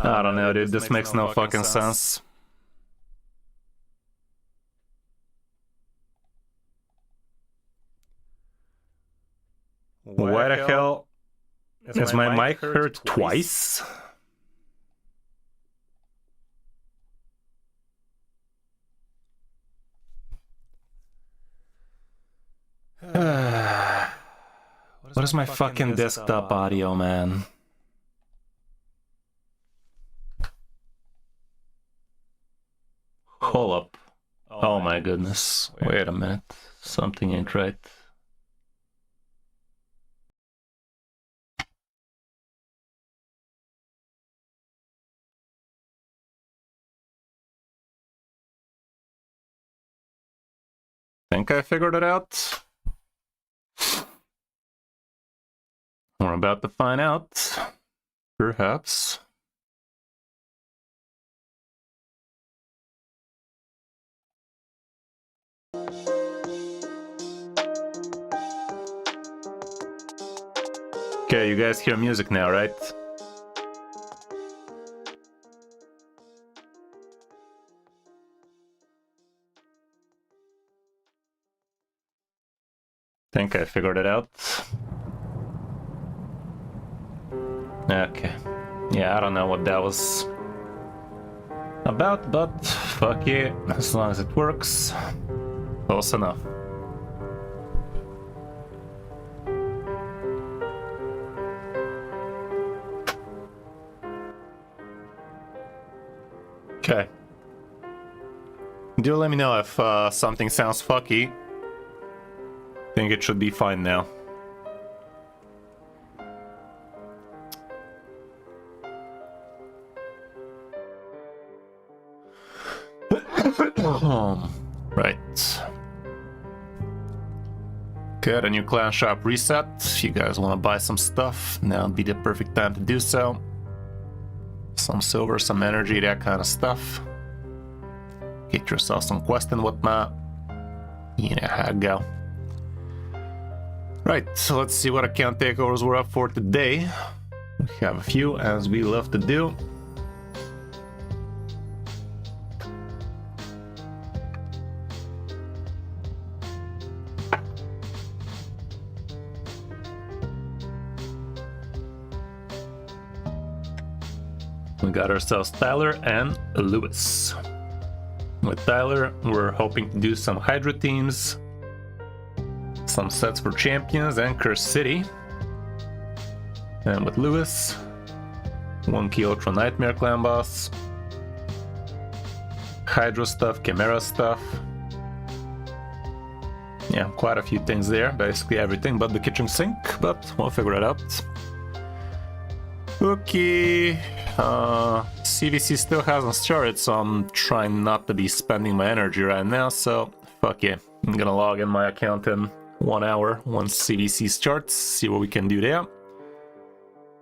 I don't know, dude. This makes no fucking sense. Why the hell is my mic hurt twice? What is my fucking desktop audio, man? Hold up. Oh my goodness. Wait a minute. Something ain't right. Think I figured it out. We're about to find out. Perhaps. Okay, you guys hear music now, right? Think I figured it out. Okay. Yeah, I don't know what that was about, but fuck it. As long as it works, close enough. Okay. Do let me know if something sounds fucky. Think it should be fine now. Right. Good, a new clan shop reset. If you guys want to buy some stuff, now would be the perfect time to do so. Some silver, some energy, that kind of stuff. Get yourself some quest and whatnot. You know how to go. Right, so let's see what account takeovers we're up for today. We have a few, as we love to do. We got ourselves Tyler and Lewis. With Tyler, we're hoping to do some Hydra teams, some sets for champions and Curse City. And with Lewis, 1 key Ultra Nightmare Clan Boss, Hydra stuff, Chimera stuff. Yeah, quite a few things there, basically everything but the kitchen sink, but we'll figure it out. Okay, CVC still hasn't started, so I'm trying not to be spending my energy right now, so fuck yeah. I'm gonna log in my account in 1 hour once CVC starts, see what we can do there.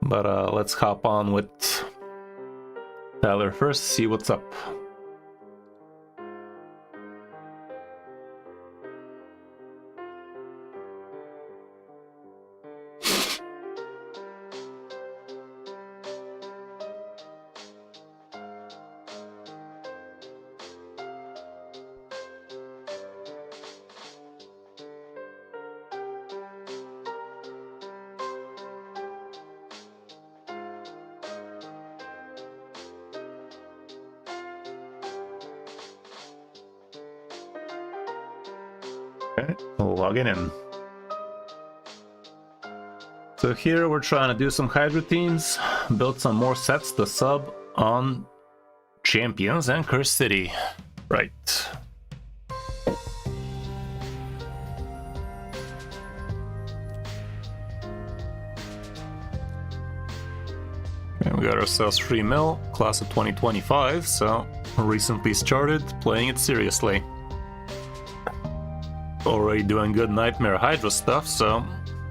But let's hop on with Tyler first, see what's up. Okay, logging in. So here we're trying to do some Hydra teams, build some more sets to sub on champions and Curse City. Right. And we got ourselves 3 mil, class of 2025, so recently started playing it seriously. Already doing good Nightmare Hydra stuff, so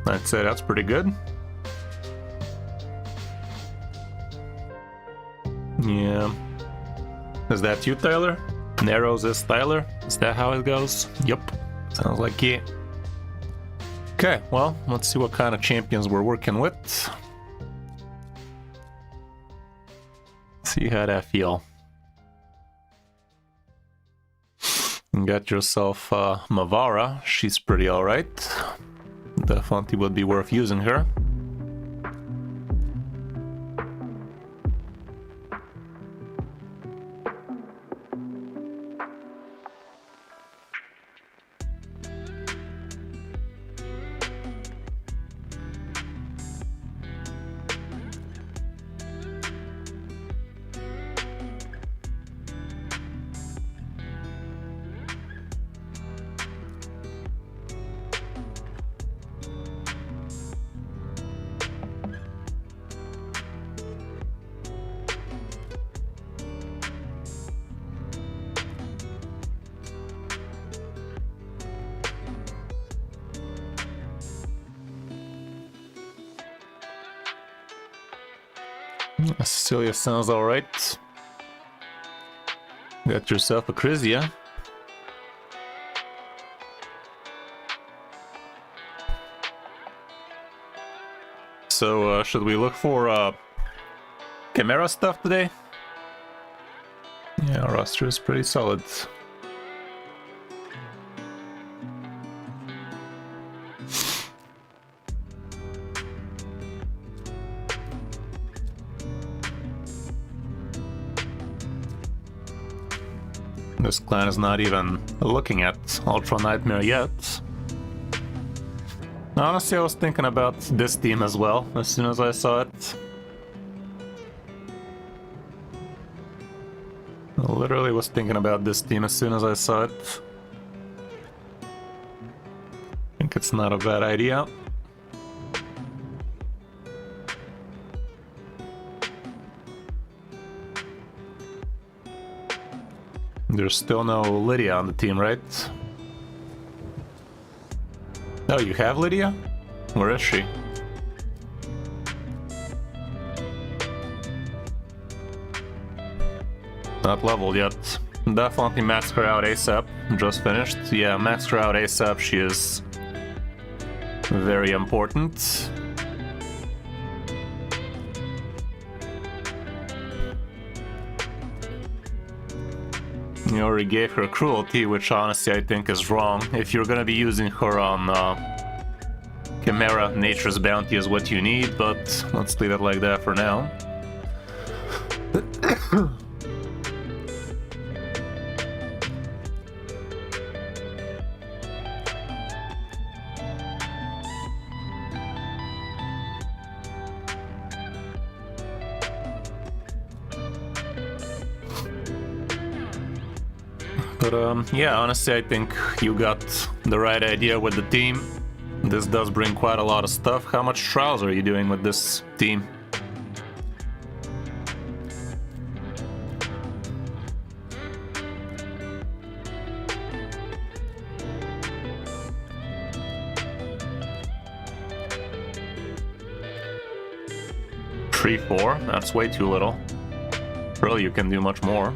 I'd say that's pretty good. Yeah. Is that you, Tyler? Narrows is Tyler? Is that how it goes? Yup. Sounds like yeah. Okay, well, let's see what kind of champions we're working with. See how that feel. Got yourself Mavara. She's pretty alright. Definitely would be worth using her. Cecilia sounds alright. Got yourself a Chrysia. So, should we look for Chimera stuff today? Yeah, our roster is pretty solid. This clan is not even looking at Ultra Nightmare yet. Honestly, I was thinking about this team as well, as soon as I saw it. I literally was thinking about this team as soon as I saw it. I think it's not a bad idea. There's still no Lydia on the team, right? Oh, you have Lydia? Where is she? Not leveled yet. Definitely max her out ASAP. Just finished. Yeah, max her out ASAP. She is very important. You already gave her cruelty, which honestly I think is wrong. If you're gonna be using her on Chimera, Nature's Bounty is what you need, but let's leave it like that for now. But yeah, honestly, I think you got the right idea with the team. This does bring quite a lot of stuff. How much trials are you doing with this team? Three, 4? That's way too little. Really, you can do much more.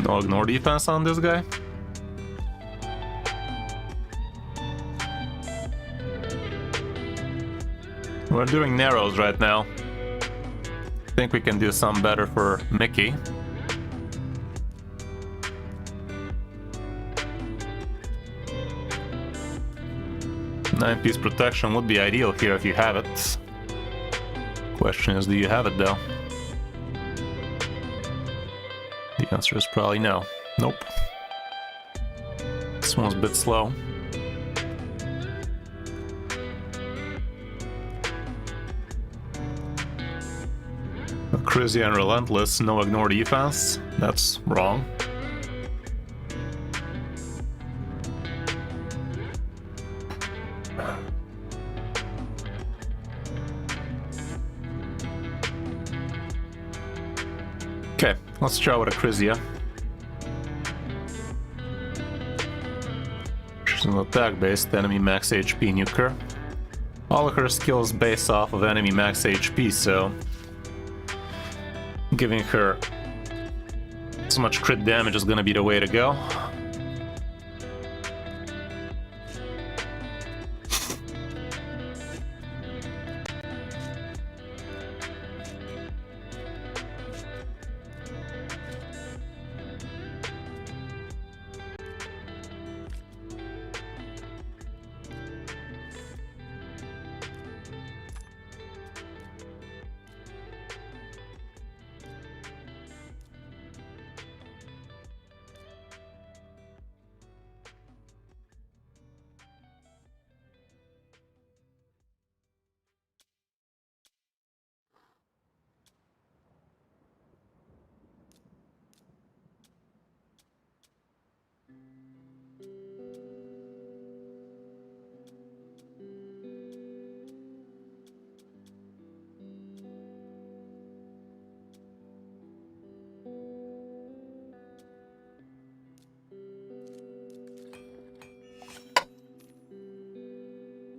No ignore defense on this guy. We're doing narrows right now. I think we can do some better for Mickey. Nine-piece protection would be ideal here if you have it. Question is, do you have it though? The answer is probably no. Nope. This one's a bit slow. Crazy and Relentless, no ignore defense. That's wrong. Okay, let's try with a Chrysia. She's an attack-based enemy max HP nuker. All of her skills base off of enemy max HP, so giving her so much crit damage is gonna be the way to go.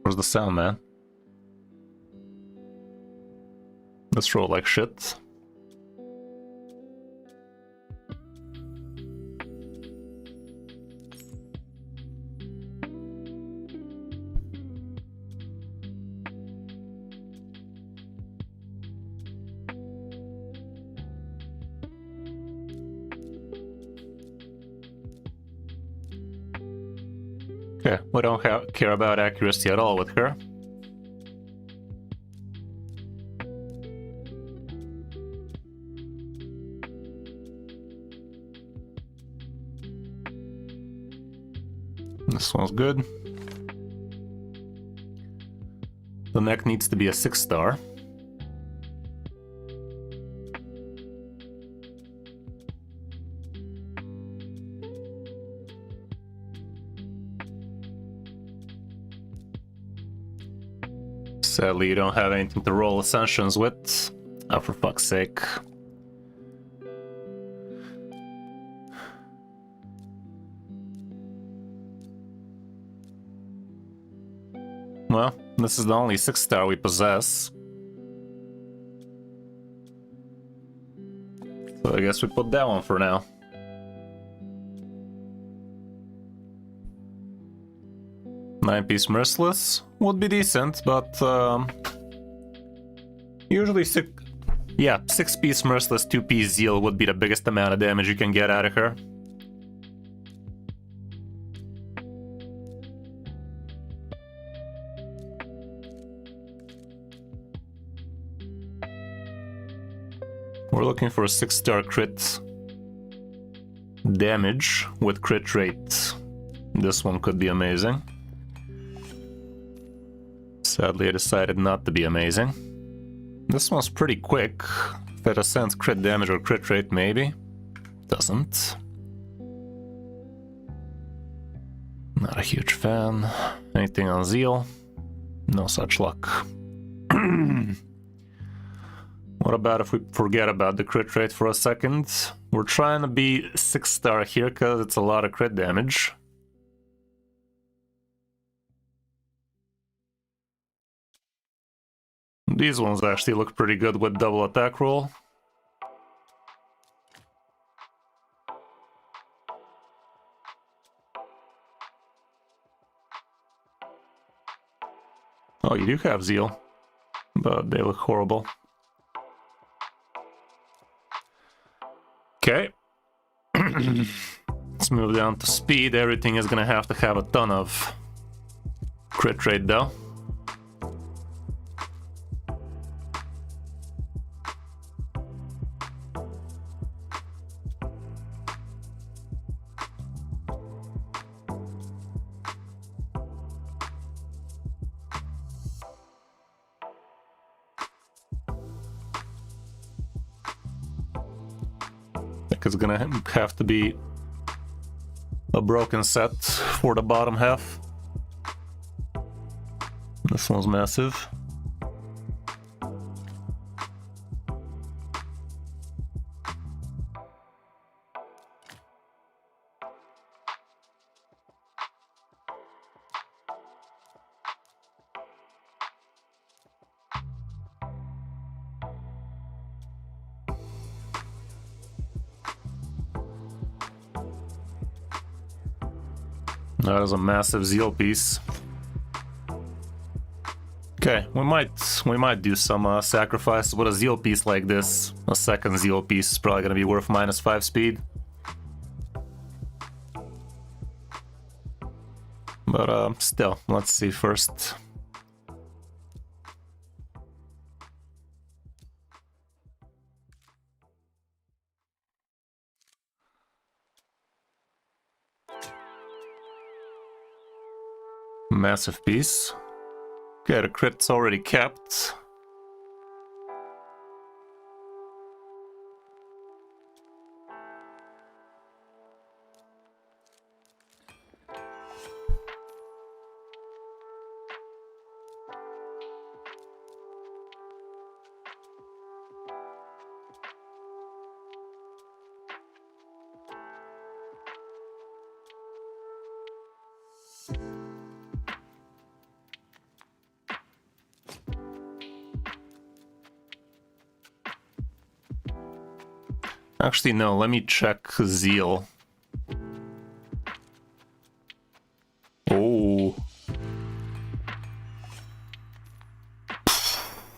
Where's the sound, man? Let's roll like shit. Okay, we don't care about accuracy at all with her. This one's good. The neck needs to be a 6-star. Sadly, you don't have anything to roll Ascensions with. Oh, for fuck's sake. Well, this is the only 6-star we possess. So I guess we put that one for now. Nine-piece Merciless would be decent, but usually 6-piece Merciless, 2-piece Zeal would be the biggest amount of damage you can get out of her. We're looking for a 6-star crit damage with crit rate. This one could be amazing. Sadly, I decided not to be amazing. This one's pretty quick. If it ascends crit damage or crit rate, maybe. Doesn't. Not a huge fan. Anything on Zeal? No such luck. What about if we forget about the crit rate for a second? We're trying to be 6-star here because it's a lot of crit damage. These ones actually look pretty good with double attack roll. Oh, you do have Zeal, but they look horrible. Okay. Let's move down to speed. Everything is gonna have to have a ton of crit rate though. It's gonna have to be a broken set for the bottom half. This one's massive. That is a massive zeal piece. Okay, we might do some sacrifice with a zeal piece like this. A second zeal piece is probably gonna be worth -5 speed. But still, let's see first. Massive piece. Okay, the crit's already capped. Actually, no, let me check zeal. Oh.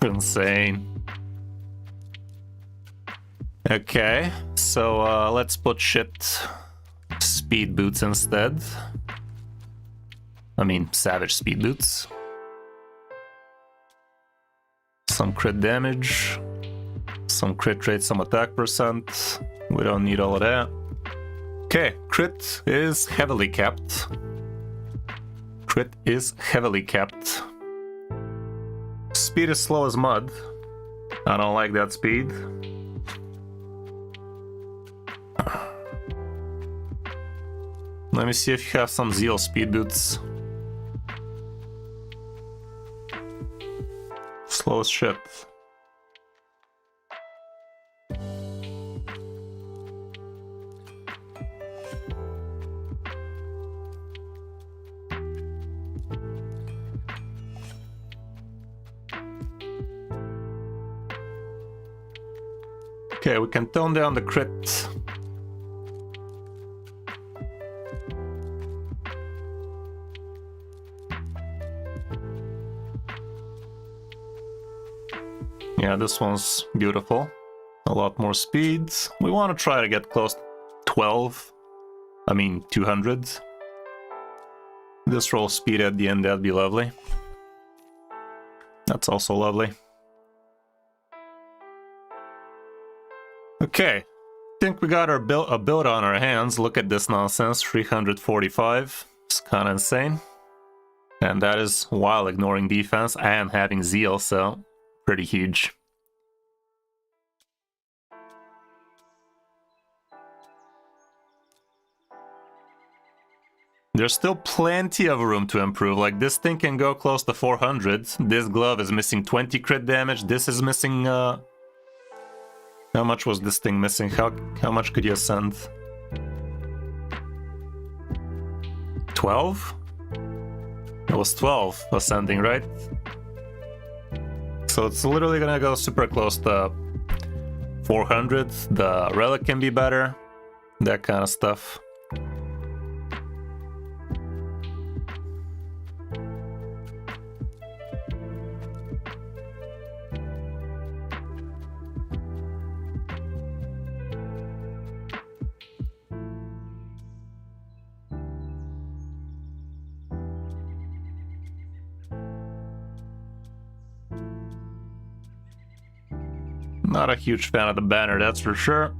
Insane. Okay, so let's put shit speed boots instead. I mean, savage speed boots. Some crit damage. Some crit rate, some attack percent. We don't need all of that. Okay, crit is heavily capped. Crit is heavily capped. Speed is slow as mud. I don't like that speed. Let me see if you have some zeal speed boots. Slow as shit. Okay, we can tone down the crit. Yeah, this one's beautiful. A lot more speed. We want to try to get close to 12. I mean, 200. This roll speed at the end, that'd be lovely. That's also lovely. Okay, think we got a build on our hands. Look at this nonsense, 345. It's kind of insane. And that is while ignoring defense and having zeal, so pretty huge. There's still plenty of room to improve. Like, this thing can go close to 400. This glove is missing 20 crit damage. This is missing... How much was this thing missing? How much could you ascend? 12? It was 12 ascending, right? So it's literally gonna go super close to 400. The relic can be better. That kind of stuff. Not a huge fan of the banner, that's for sure.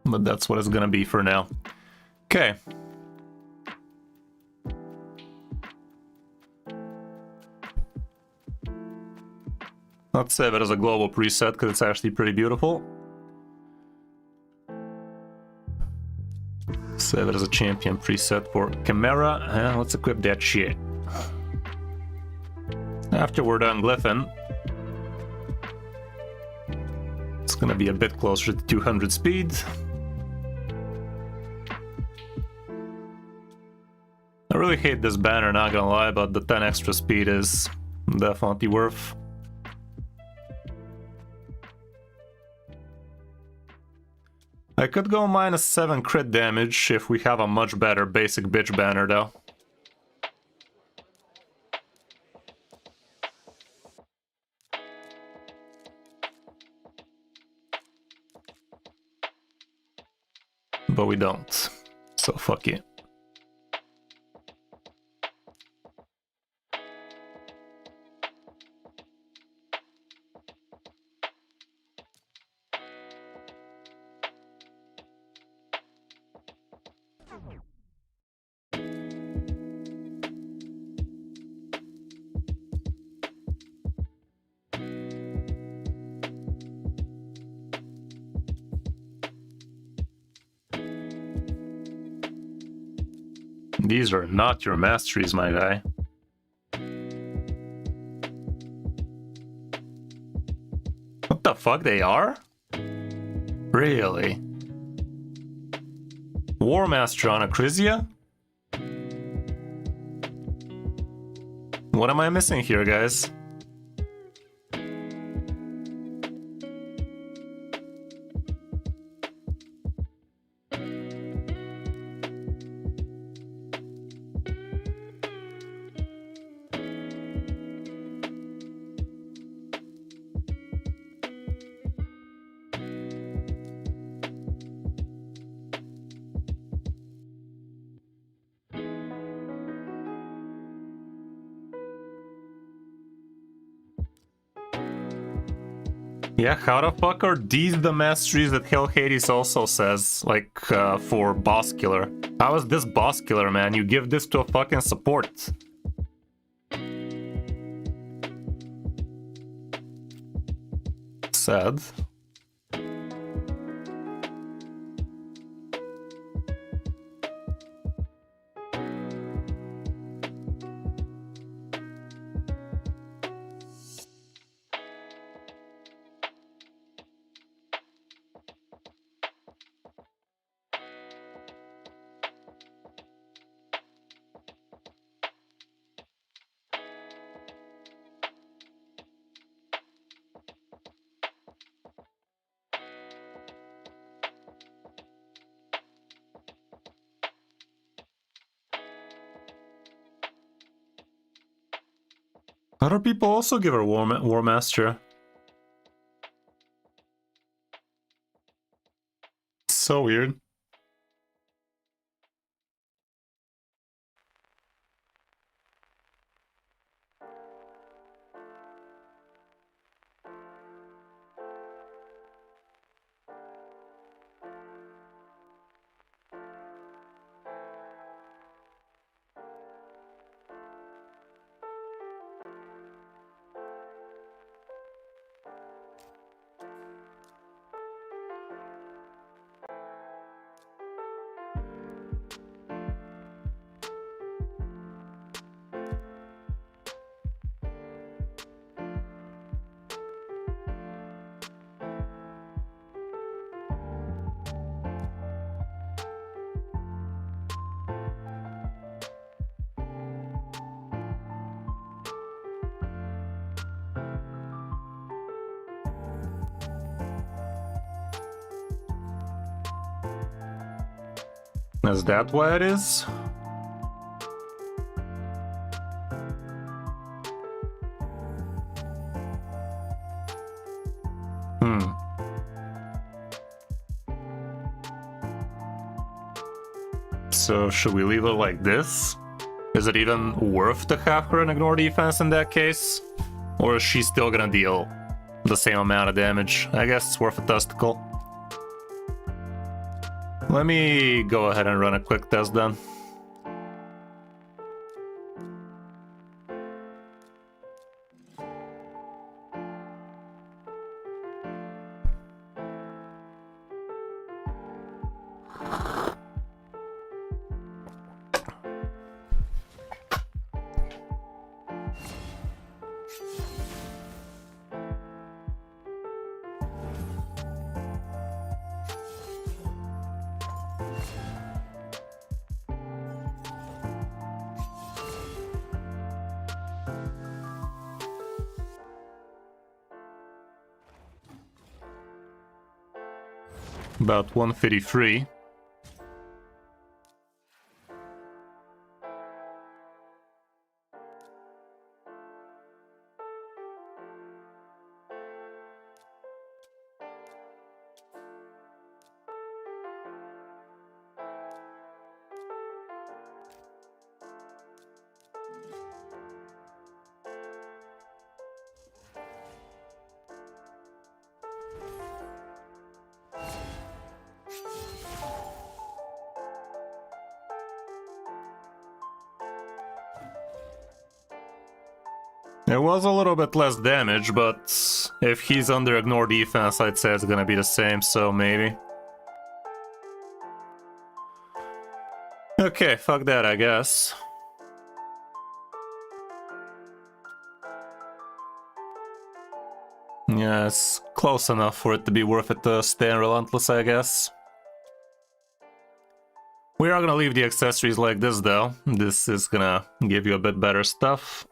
But that's what it's gonna be for now. Okay. Let's save it as a global preset because it's actually pretty beautiful. Save it as a champion preset for Chimera, and let's equip that shit. After we're done glyphing, it's gonna be a bit closer to 200 speed. I really hate this banner, not gonna lie, but the 10 extra speed is definitely worth. I could go -7 crit damage if we have a much better basic bitch banner though. But we don't, so fuck it. These are not your masteries, my guy. What the fuck, they are? Really? War Master on Acrisia? What am I missing here, guys? Yeah, how the fuck are these the masteries that Hell Hades also says, like, for boss killer? How is this boss killer, man? You give this to a fucking support. Sad. Other people also give her War Master. So weird. Is that why it is? So should we leave it like this? Is it even worth to have her and ignore defense in that case? Or is she still gonna deal the same amount of damage? I guess it's worth a testicle. Let me go ahead and run a quick test then. About 153. It was a little bit less damage, but if he's under ignore defense, I'd say it's gonna be the same, so maybe. Okay, fuck that, I guess. Yeah, it's close enough for it to be worth it to stay in Relentless, I guess. We are gonna leave the accessories like this, though. This is gonna give you a bit better stuff.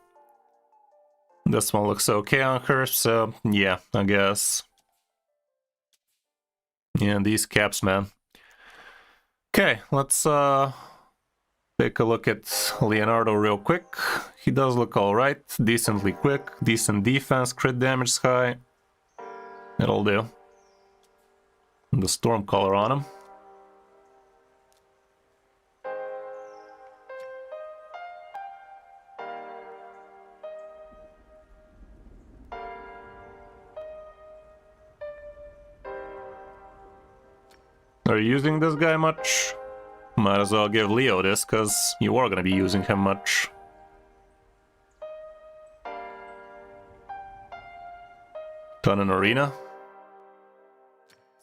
This one looks okay on her, so yeah, I guess. Yeah, these caps, man. Okay, let's take a look at Leonardo real quick. He does look alright, decently quick, decent defense, crit damage is high. It'll do. The storm color on him. Are you using this guy much? Might as well give Leo this, cause you are gonna be using him much. Done an arena.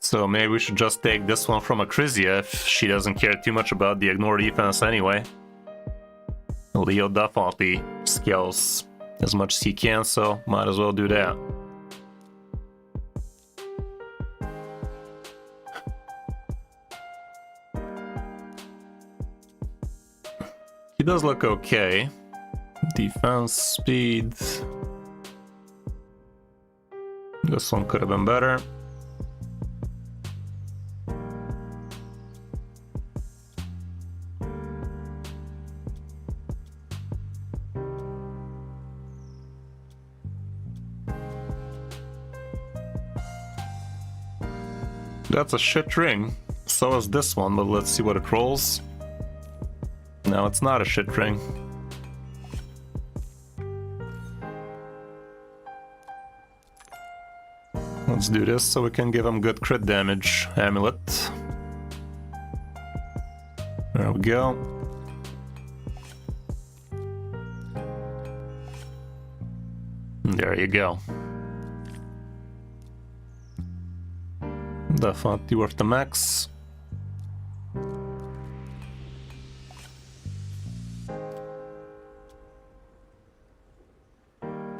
So maybe we should just take this one from Acrisia if she doesn't care too much about the ignore defense anyway. Leo definitely scales as much as he can, so might as well do that. He does look okay. Defense, speed. This one could have been better. That's a shit ring. So is this one, but let's see what it rolls. No, it's not a shit ring. Let's do this so we can give him good crit damage. Amulet. There we go. There you go. Definitely worth the max.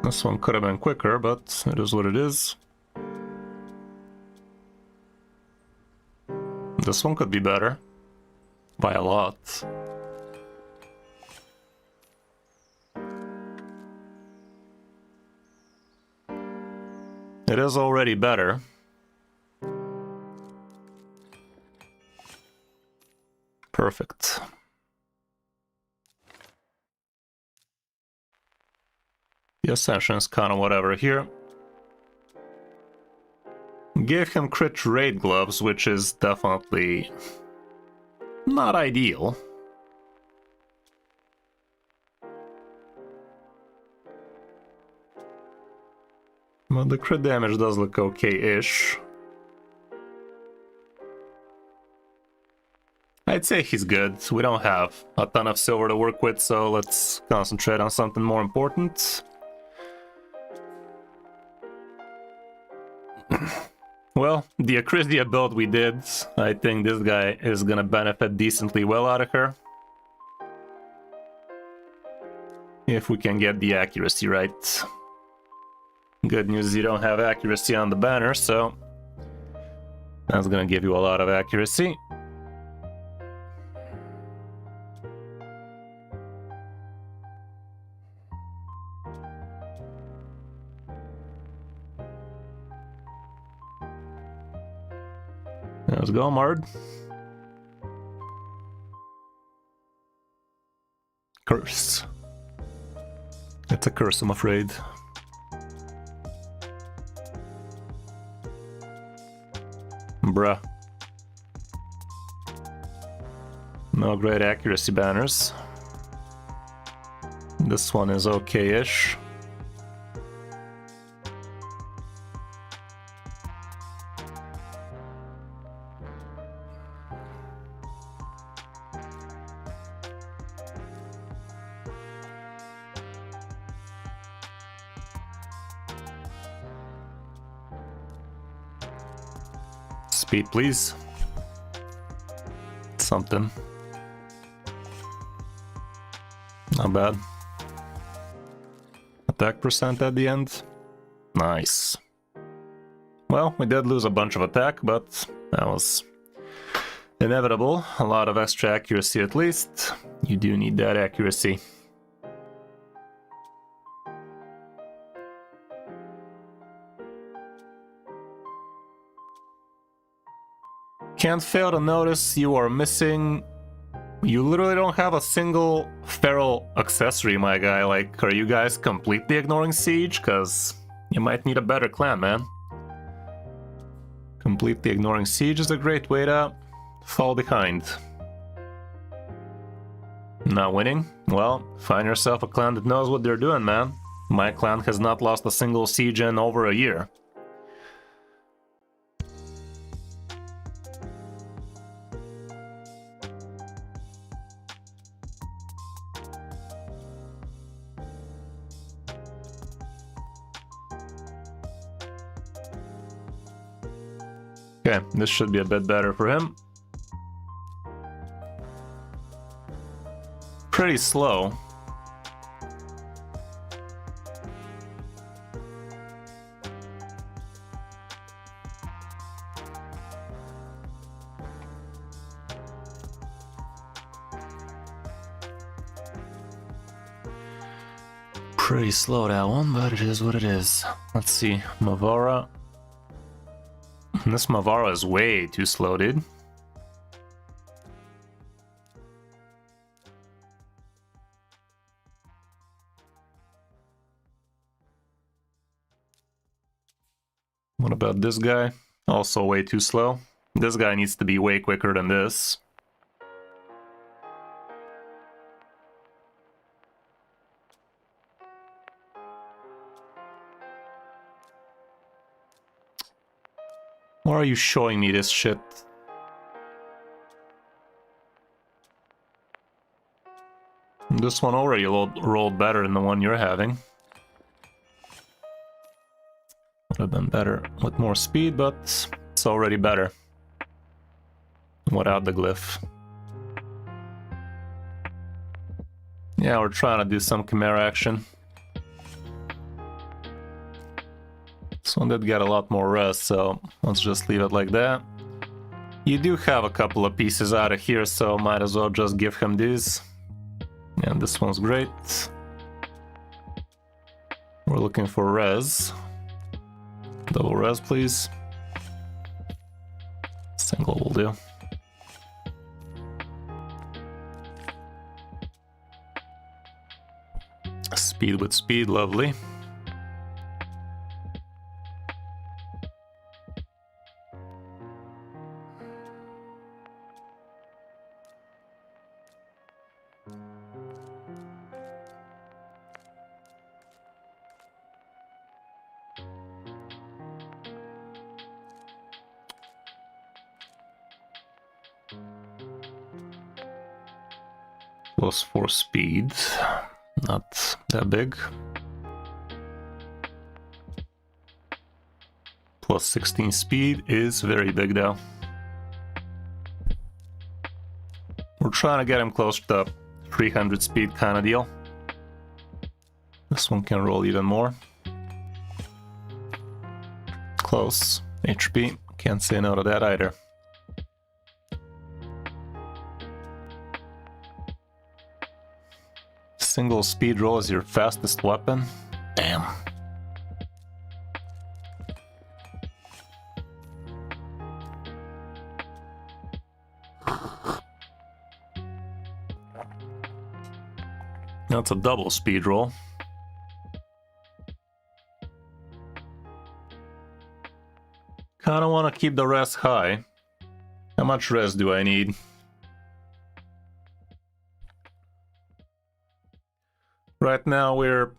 This one could have been quicker, but it is what it is. This one could be better. By a lot. It is already better. Perfect. The Ascension is kind of whatever here. Gave him crit raid gloves, which is definitely not ideal. But the crit damage does look okay-ish. I'd say he's good. We don't have a ton of silver to work with, so let's concentrate on something more important. Well, the Acrisia build we did, I think this guy is gonna benefit decently well out of her. If we can get the accuracy right. Good news, you don't have accuracy on the banner, so that's gonna give you a lot of accuracy. Let's go, Mard. Curse. It's a curse, I'm afraid. Bruh. No great accuracy banners. This one is okay-ish. Speed, please. Something. Not bad. Attack percent at the end. Nice. Well, we did lose a bunch of attack, but that was inevitable. A lot of extra accuracy at least. You do need that accuracy. Can't fail to notice you are missing... You literally don't have a single feral accessory, my guy. Like, are you guys completely ignoring Siege? Because you might need a better clan, man. Completely ignoring Siege is a great way to fall behind. Not winning? Well, find yourself a clan that knows what they're doing, man. My clan has not lost a single Siege in over a year. Okay, this should be a bit better for him. Pretty slow. Pretty slow, that one, but it is what it is. Let's see, Mavara. This Mavara is way too slow, dude. What about this guy? Also way too slow. This guy needs to be way quicker than this. Why are you showing me this shit? This one already rolled better than the one you're having. Would have been better with more speed, but it's already better without the glyph. Yeah, we're trying to do some Chimera action. This one did get a lot more rest, so let's just leave it like that. You do have a couple of pieces out of here, so might as well just give him these. And this one's great. We're looking for res. Double res, please. Single will do. Speed with speed, lovely. Plus 4 speed, not that big. Plus 16 speed is very big though. We're trying to get him close to 300 speed kind of deal. This one can roll even more. Close. HP, can't say no to that either. Single speed roll is your fastest weapon? Damn. That's a double speed roll. Kinda wanna keep the res high. How much res do I need? Right now we're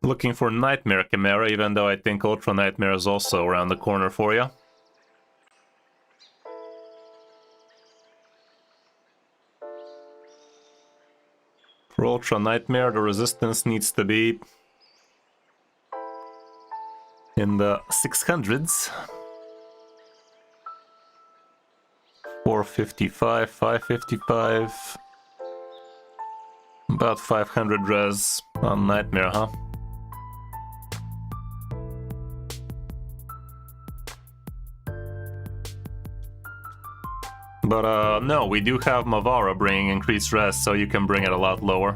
looking for Nightmare Chimera, even though I think Ultra Nightmare is also around the corner for you. For Ultra Nightmare, the resistance needs to be in the 600s. 455, 555. About 500 res on Nightmare, huh? But no, we do have Mavara bringing increased res, so you can bring it a lot lower.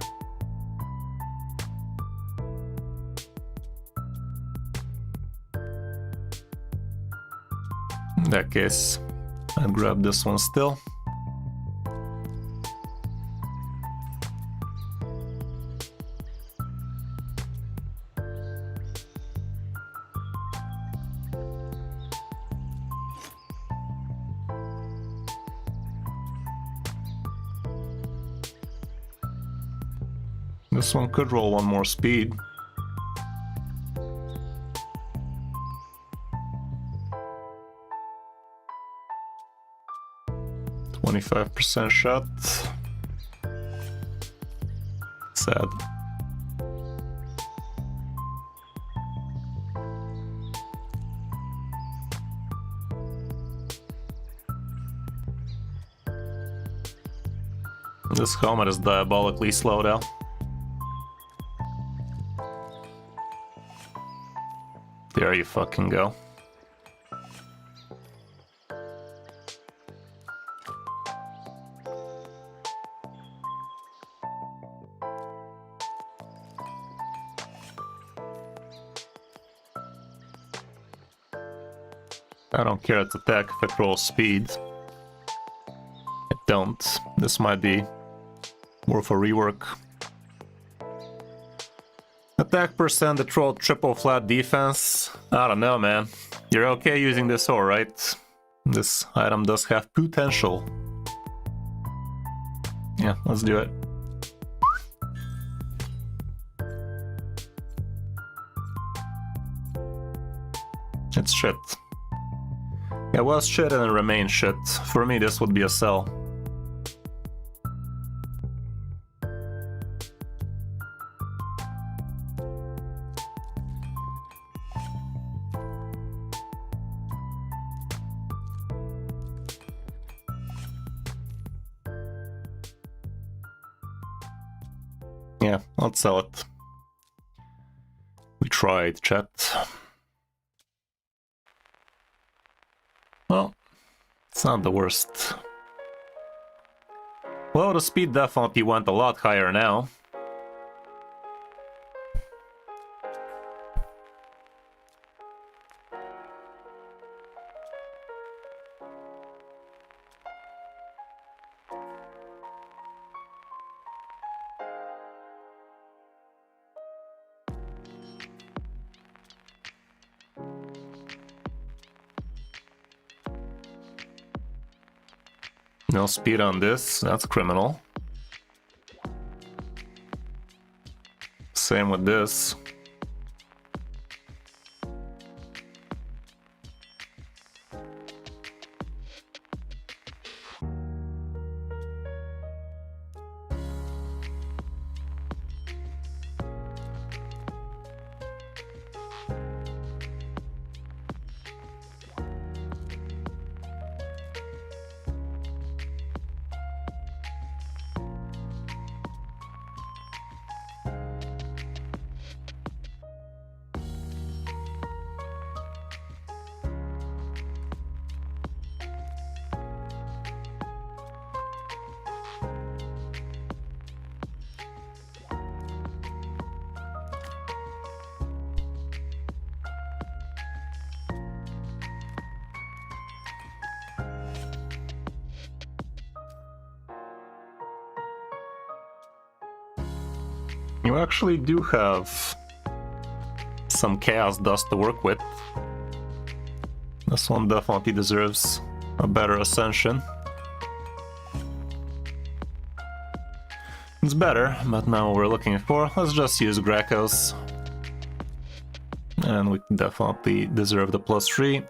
In that case, I'll grab this one still. This one could roll one more speed. %shot. Sad. This helmet is diabolically slow now. There you fucking go. I don't care its attack if it rolls speed. It don't. This might be worth a rework. Attack percent that rolled triple flat defense. I don't know, man. You're okay using this ore, right? This item does have potential. Yeah, let's do it. It's shit. It was shit and it remains shit. For me, this would be a sell. Yeah, let's sell it. We tried, chat. Well, it's not the worst. Well, the speed definitely went a lot higher now. No speed on this, that's criminal. Same with this. You actually do have some chaos dust to work with. This one definitely deserves a better ascension. It's better, but not what we're looking for. Let's just use Greco's. And we definitely deserve the +3.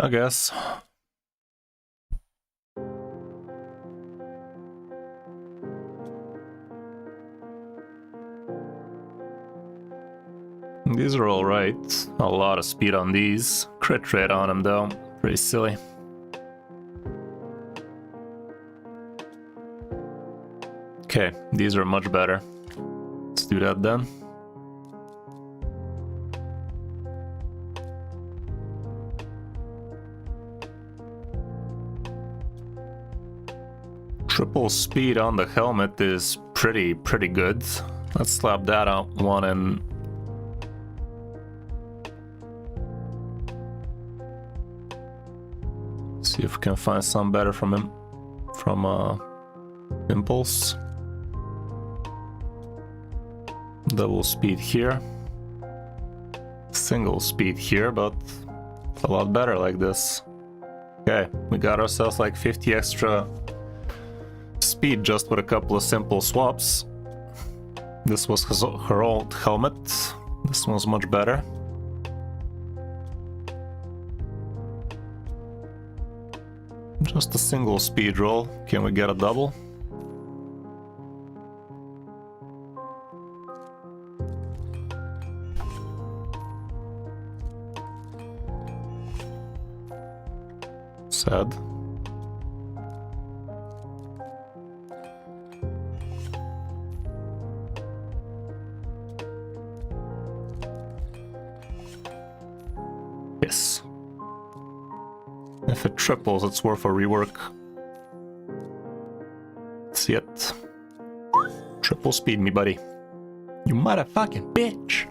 I guess. These are alright. A lot of speed on these. Crit rate on them though. Pretty silly. Okay, these are much better. Let's do that then. Triple speed on the helmet is pretty good. Let's slap that on one and see if we can find some better from him. From Impulse. Double speed here. Single speed here, but it's a lot better like this. Okay, we got ourselves like 50 extra speed just with a couple of simple swaps. This was her old helmet. This one's much better. Just a single speed roll. Can we get a double? Sad. Yes. If it triples, it's worth a rework. See it. Triple speed me, buddy. You motherfucking bitch.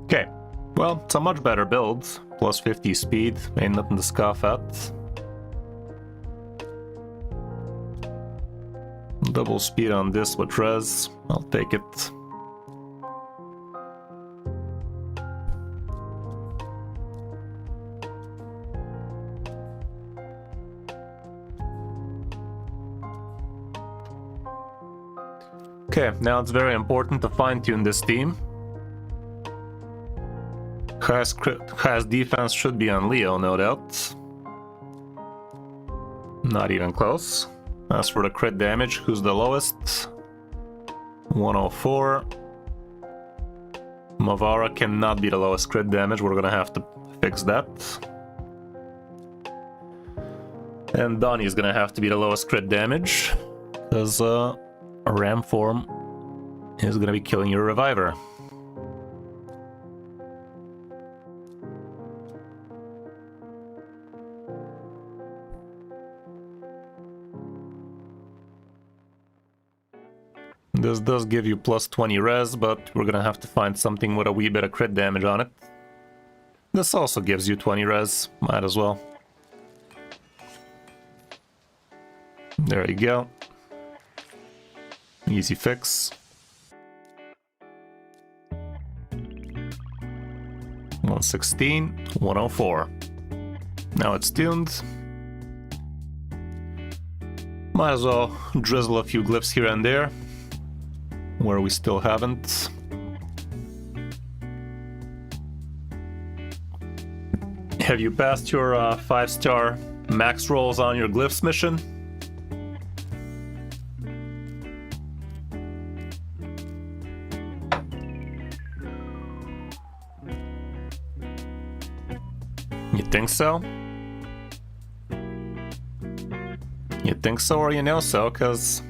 Okay, well, it's a much better build. Plus 50 speed, ain't nothing to scoff at. Double speed on this with res, I'll take it. Okay, now it's very important to fine-tune this team. Highest defense should be on Leo, no doubt. Not even close. As for the crit damage, who's the lowest? 104. Mavara cannot be the lowest crit damage, we're gonna have to fix that. And Donnie is gonna have to be the lowest crit damage, because a Ram form is gonna be killing your Reviver. This does give you plus 20 res, but we're gonna have to find something with a wee bit of crit damage on it. This also gives you 20 res, might as well. There you go. Easy fix. 116, 104. Now it's tuned. Might as well drizzle a few glyphs here and there, where we still haven't. Have you passed your 5-star max rolls on your glyphs mission? You think so? You think so or you know so, cause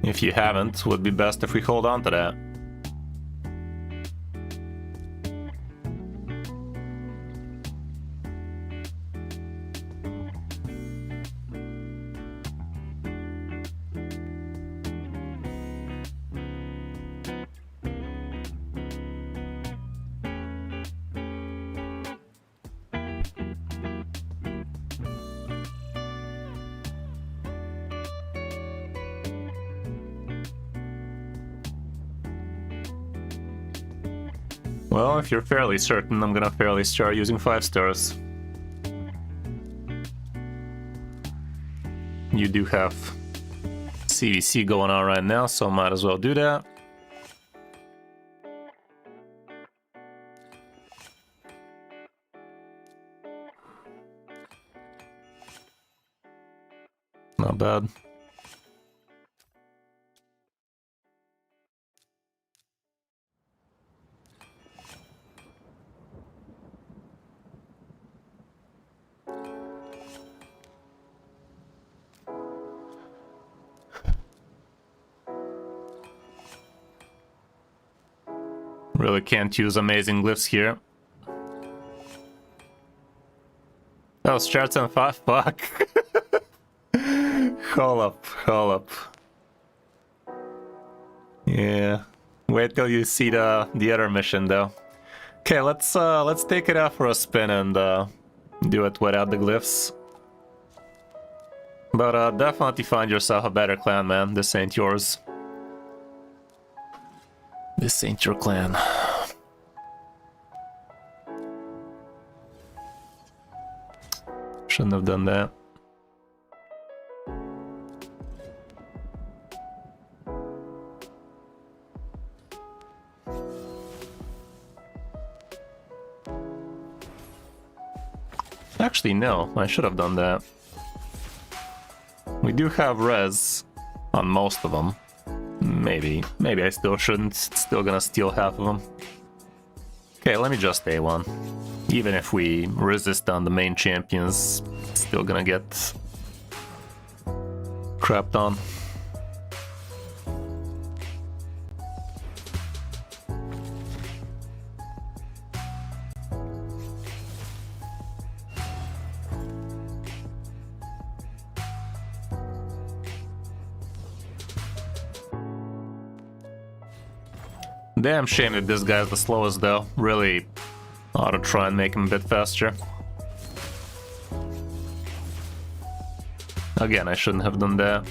if you haven't, would be best if we hold on to that. Well, if you're fairly certain, I'm gonna fairly start using 5 stars. You do have CVC going on right now, so might as well do that. Not bad. Really can't use amazing glyphs here. Oh, starts on 5, fuck. Hold up. Yeah. Wait till you see the other mission though. Okay, let's take it out for a spin and do it without the glyphs. But definitely find yourself a better clan, man. This ain't yours. This ain't your clan. Shouldn't have done that. Actually, no, I should have done that. We do have res on most of them. Maybe I still shouldn't. Still gonna steal half of them. Okay, let me just A1. Even if we resist on the main champions, still gonna get crapped on. Damn shame that this guy's the slowest though. Really ought to try and make him a bit faster. Again, I shouldn't have done that.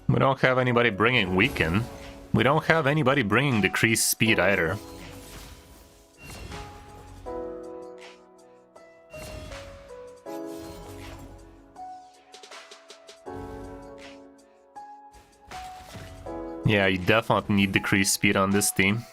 We don't have anybody bringing weaken. We don't have anybody bringing decreased speed either. Yeah, you definitely need decreased speed on this team.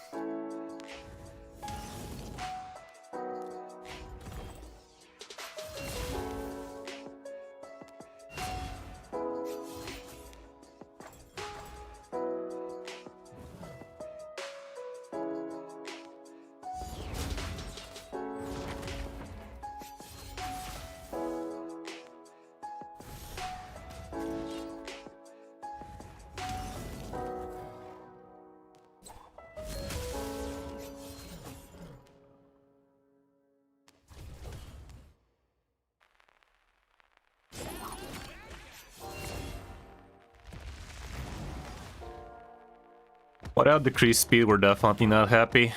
Without decreased speed, we're definitely not happy.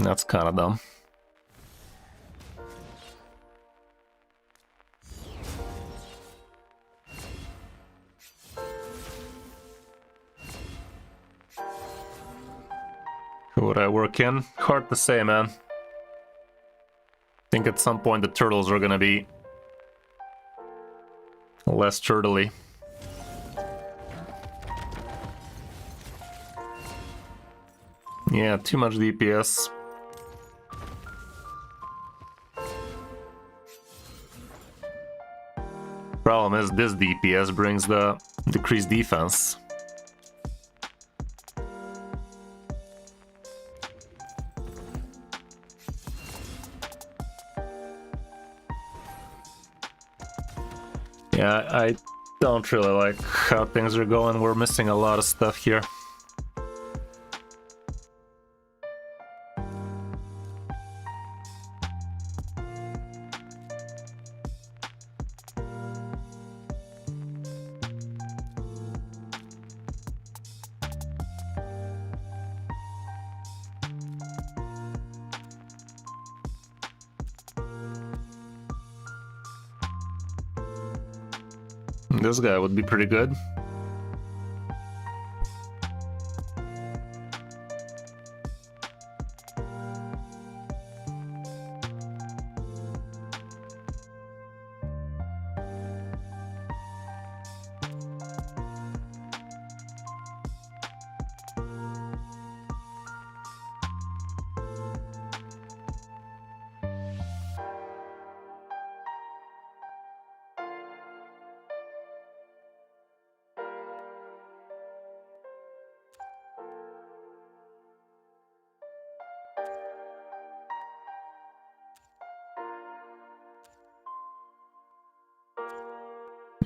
That's kind of dumb. Who would I work in? Hard to say, man. I think at some point the turtles are gonna be less turtley. Yeah, too much DPS. Problem is, this DPS brings the decreased defense. Yeah, I don't really like how things are going. We're missing a lot of stuff here. This guy would be pretty good.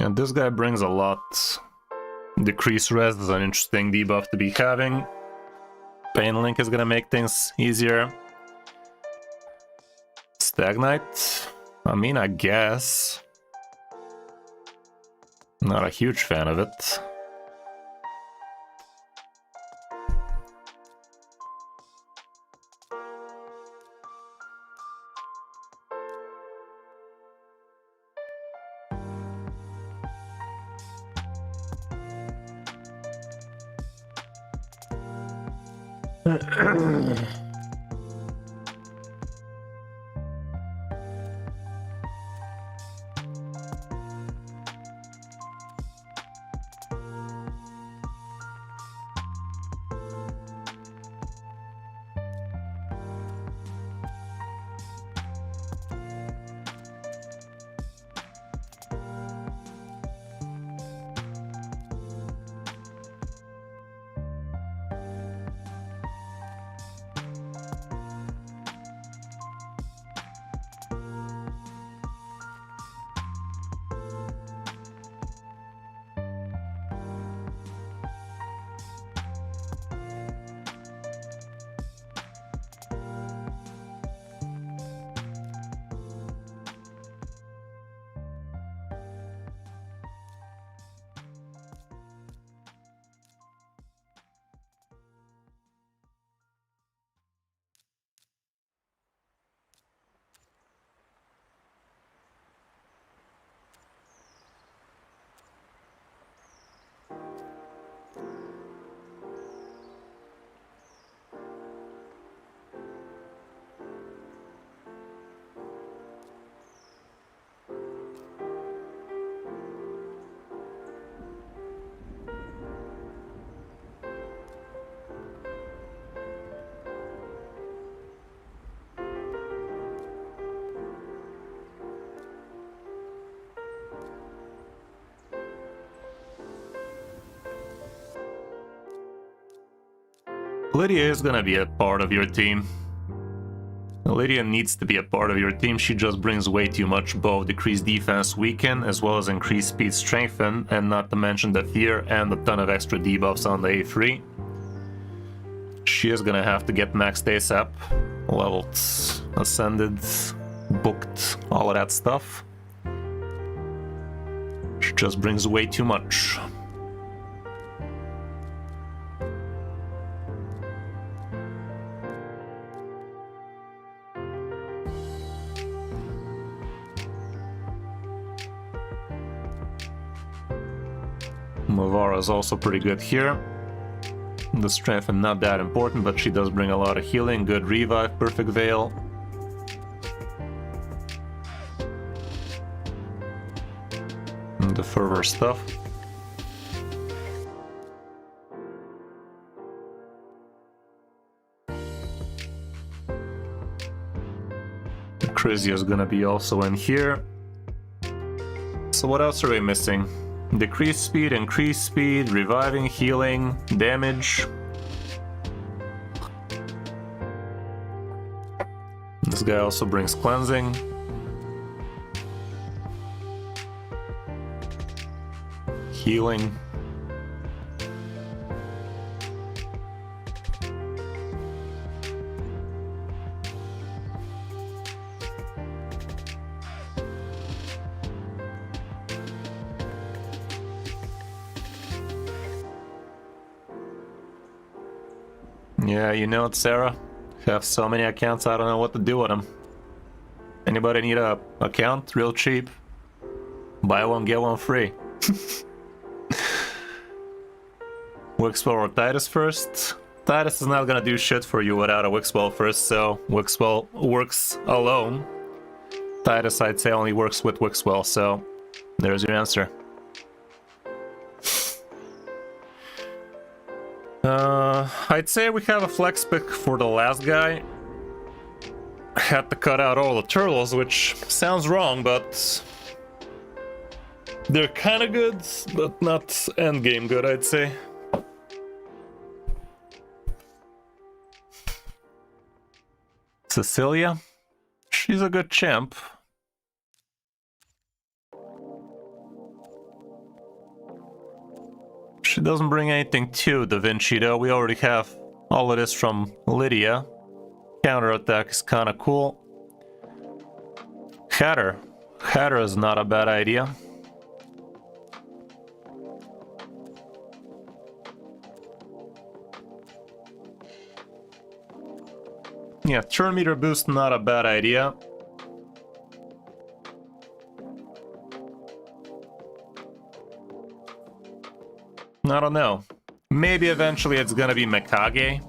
And this guy brings a lot. Decrease res is an interesting debuff to be having. Pain Link is gonna make things easier. Stagknight? I mean, I guess. Not a huge fan of it. Lydia is gonna be a part of your team. Lydia needs to be a part of your team. She just brings way too much, both decreased defense weaken as well as increased speed strengthen, and not to mention the fear and a ton of extra debuffs on the A3. She is gonna have to get maxed ASAP, leveled, ascended, booked, all of that stuff. She just brings way too much. Movara is also pretty good here. The strength is not that important, but she does bring a lot of healing, good revive, perfect veil. And the fervor stuff. Crizia is gonna be also in here. So what else are we missing? Decrease speed, increase speed, reviving, healing, damage. This guy also brings cleansing. Healing. Yeah, you know it, Sarah. Have so many accounts, I don't know what to do with them. Anybody need a account? Real cheap. Buy one, get one free. Wixwell or Titus first? Titus is not gonna do shit for you without a Wixwell first, so Wixwell works alone. Titus, I'd say, only works with Wixwell, so there's your answer. I'd say we have a flex pick for the last guy. Had to cut out all the turtles, which sounds wrong, but they're kinda good, but not endgame good, I'd say. Cecilia? She's a good champ. She doesn't bring anything to Da Vinci though, we already have all of this from Lydia. Counterattack is kinda cool. Hatter. Hatter is not a bad idea. Yeah, turn meter boost, not a bad idea. I don't know. Maybe eventually it's gonna be Mikage.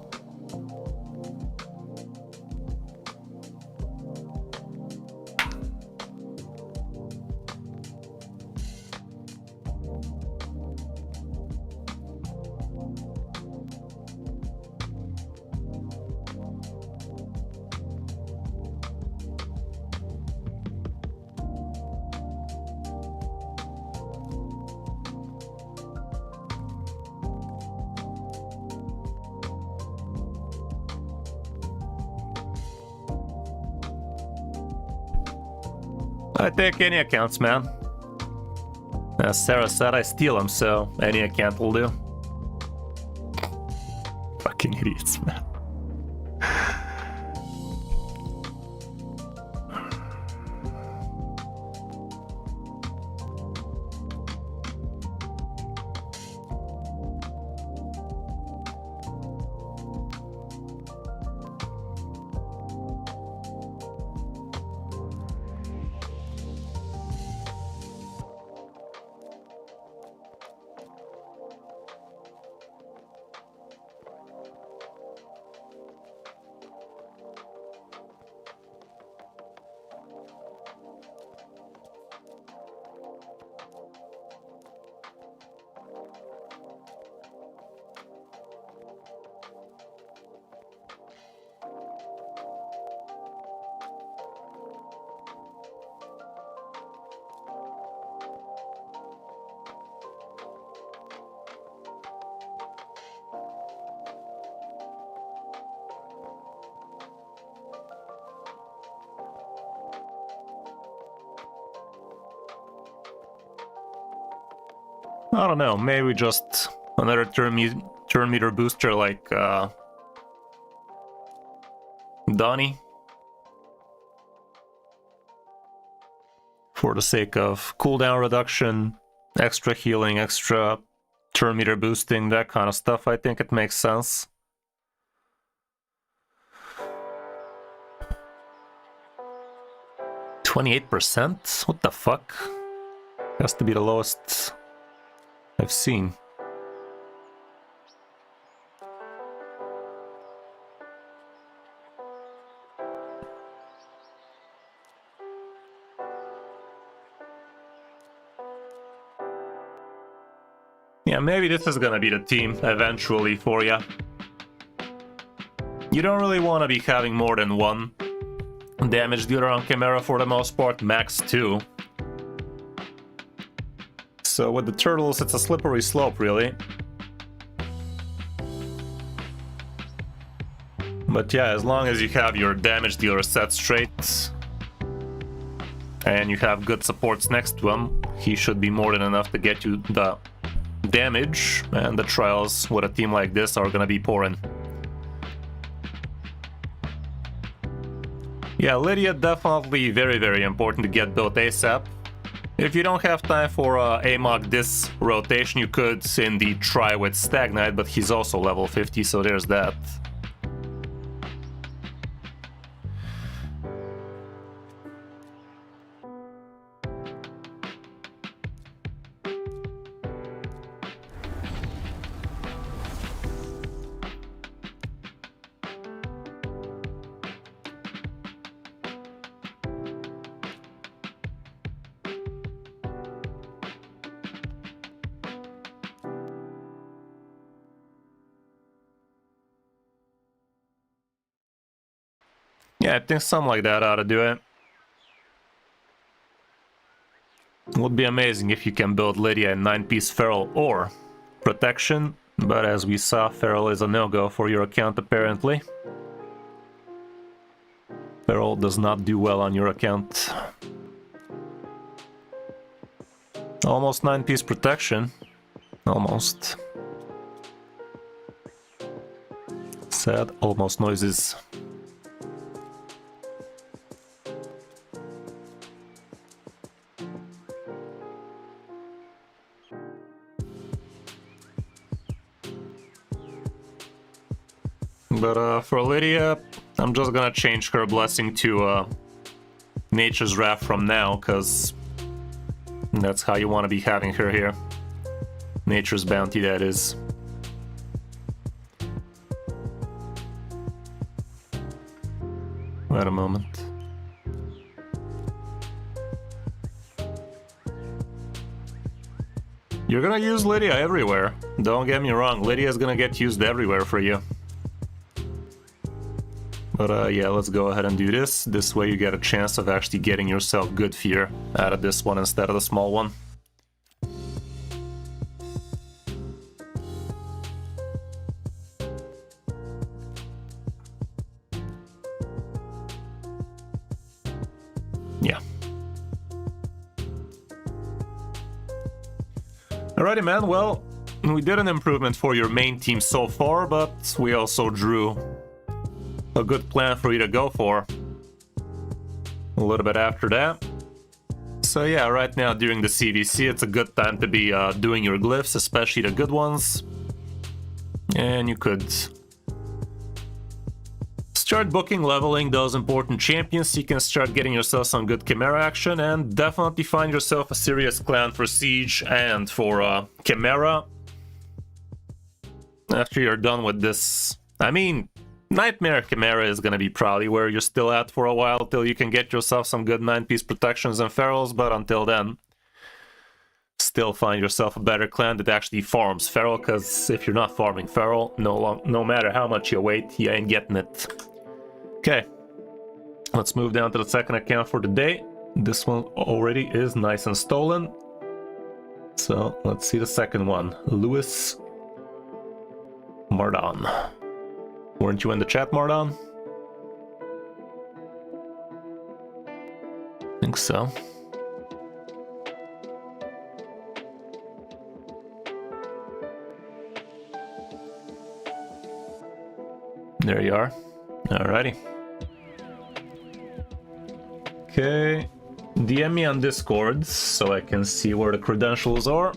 I take any accounts, man. As Sarah said, I steal them, so any account will do. Fucking idiots, man. I don't know, maybe just another turn meter booster like Donnie. For the sake of cooldown reduction, extra healing, extra turn meter boosting, that kind of stuff, I think it makes sense. %? What the fuck? Has to be the lowest I've seen. Yeah, maybe this is gonna be the team eventually for ya. You don't really want to be having more than one damage dealer on Chimera for the most part, max 2. So with the turtles, it's a slippery slope, really. But yeah, as long as you have your damage dealer set straight, and you have good supports next to him, he should be more than enough to get you the damage, and the trials with a team like this are gonna be pouring. Yeah, Lydia definitely very important to get built ASAP. If you don't have time for AMOG this rotation, you could indeed try with Stagknight, but he's also level 50, so there's that. Yeah, I think something like that ought to do it. It would be amazing if you can build Lydia in 9-piece Feral or Protection, but as we saw, Feral is a no-go for your account apparently. Feral does not do well on your account. Almost 9-piece Protection. Almost. Sad, almost noises. But for Lydia, I'm just gonna change her blessing to Nature's Wrath from now, because that's how you want to be having her here. Nature's Bounty, that is. Wait a moment. You're gonna use Lydia everywhere. Don't get me wrong, Lydia's gonna get used everywhere for you. But yeah, let's go ahead and do this. This way you get a chance of actually getting yourself good fear out of this one instead of the small one. Yeah. Alrighty, man. Well, we did an improvement for your main team so far, but we also drew a good plan for you to go for a little bit after that. So yeah, right now during the CVC, it's a good time to be doing your glyphs, especially the good ones. And you could start booking, leveling those important champions so you can start getting yourself some good Chimera action, and definitely find yourself a serious clan for Siege and for Chimera. After you're done with this, I mean, Nightmare Chimera is gonna be probably where you're still at for a while till you can get yourself some good 9-piece protections and ferals, but until then, still find yourself a better clan that actually farms feral, because if you're not farming feral, no matter how much you wait, you ain't getting it. Okay, let's move down to the second account for the day. This one already is nice and stolen. So let's see the second one. Lewis Mardon. Weren't you in the chat, Mardon? I think so. There you are. Alrighty. Okay. DM me on Discord so I can see where the credentials are.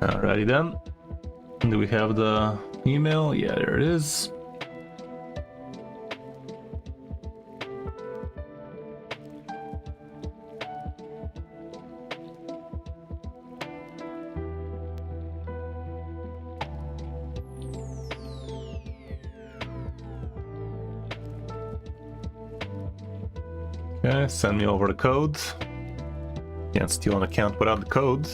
Alrighty then. Do we have the email? Yeah, there it is. Okay, send me over the code. Can't steal an account without the code.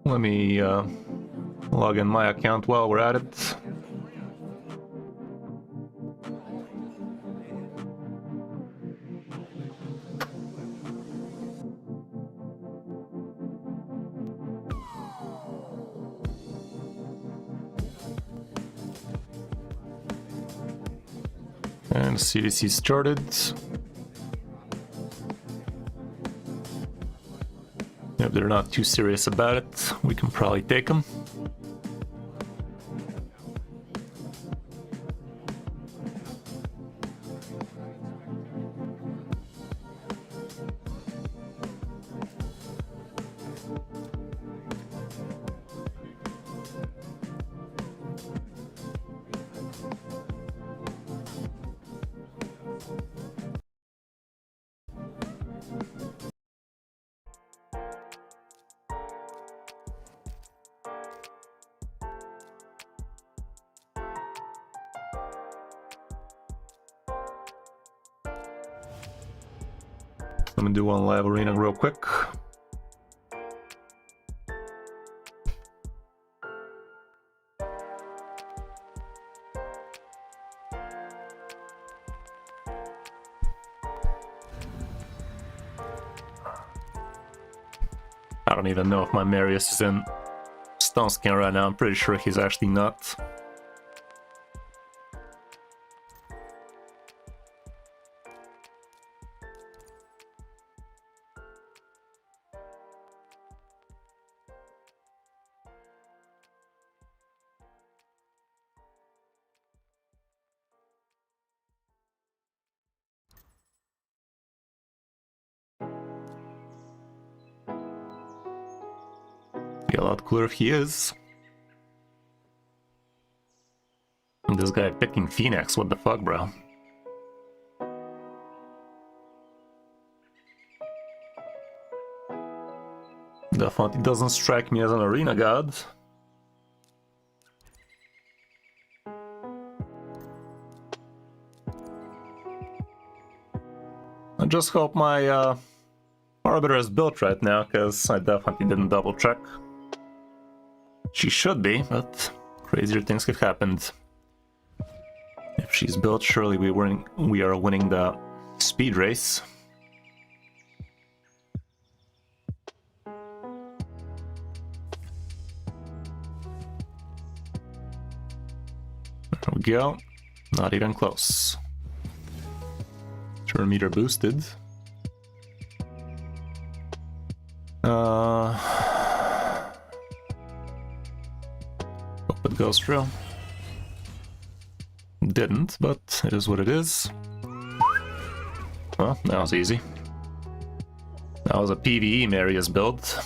Let me log in my account while we're at it. And CVC started. If they're not too serious about it, we can probably take them. Let me do one live arena real quick. I don't even know if my Marius is in stun scan right now. I'm pretty sure he's actually not. Be a lot cooler if he is. And this guy picking Phoenix, what the fuck, bro? Definitely doesn't strike me as an arena god. I just hope my Arbiter is built right now, because I definitely didn't double check. She should be, but crazier things have happened. If she's built, surely we are winning the speed race. There we go. Not even close. Turn meter boosted. Hope it goes through. Didn't, but it is what it is. Well, that was easy. That was a PvE Marius build.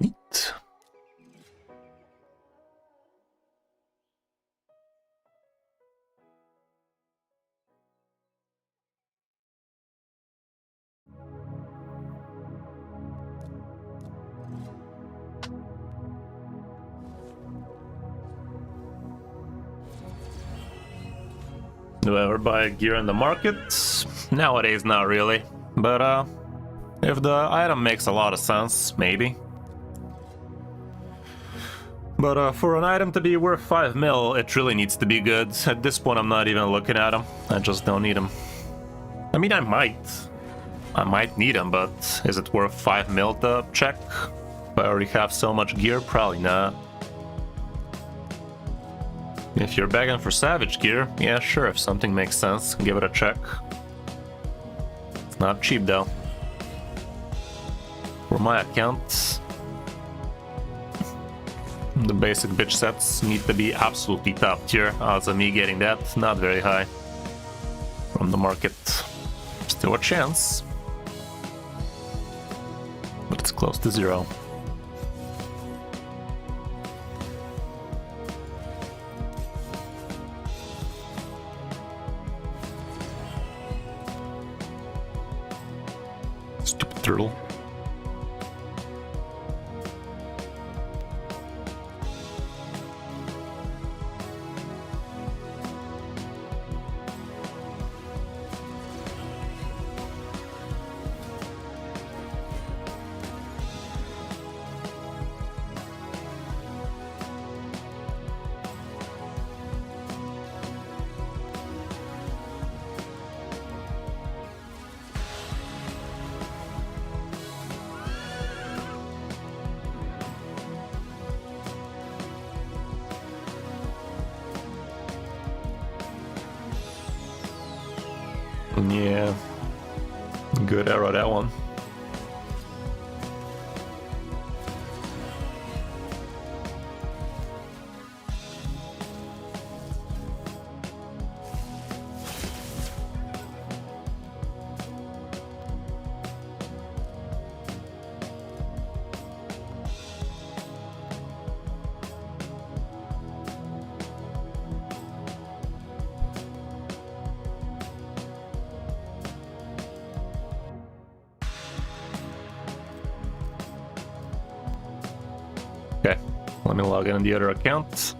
Neat. Do I ever buy gear in the market? Nowadays, not really. But, if the item makes a lot of sense, maybe. But, for an item to be worth 5 mil, it really needs to be good. At this point, I'm not even looking at them. I just don't need them. I mean, I might need them, but is it worth 5 mil to check? If I already have so much gear, probably not. If you're begging for savage gear, yeah, sure, if something makes sense, give it a check. It's not cheap, though. For my account, the basic bitch sets need to be absolutely top tier. Odds of me getting that, not very high. From the market, still a chance. But it's close to 0. Stupid turtle. Yeah, good arrow, that one. Okay, let me log in on the other account.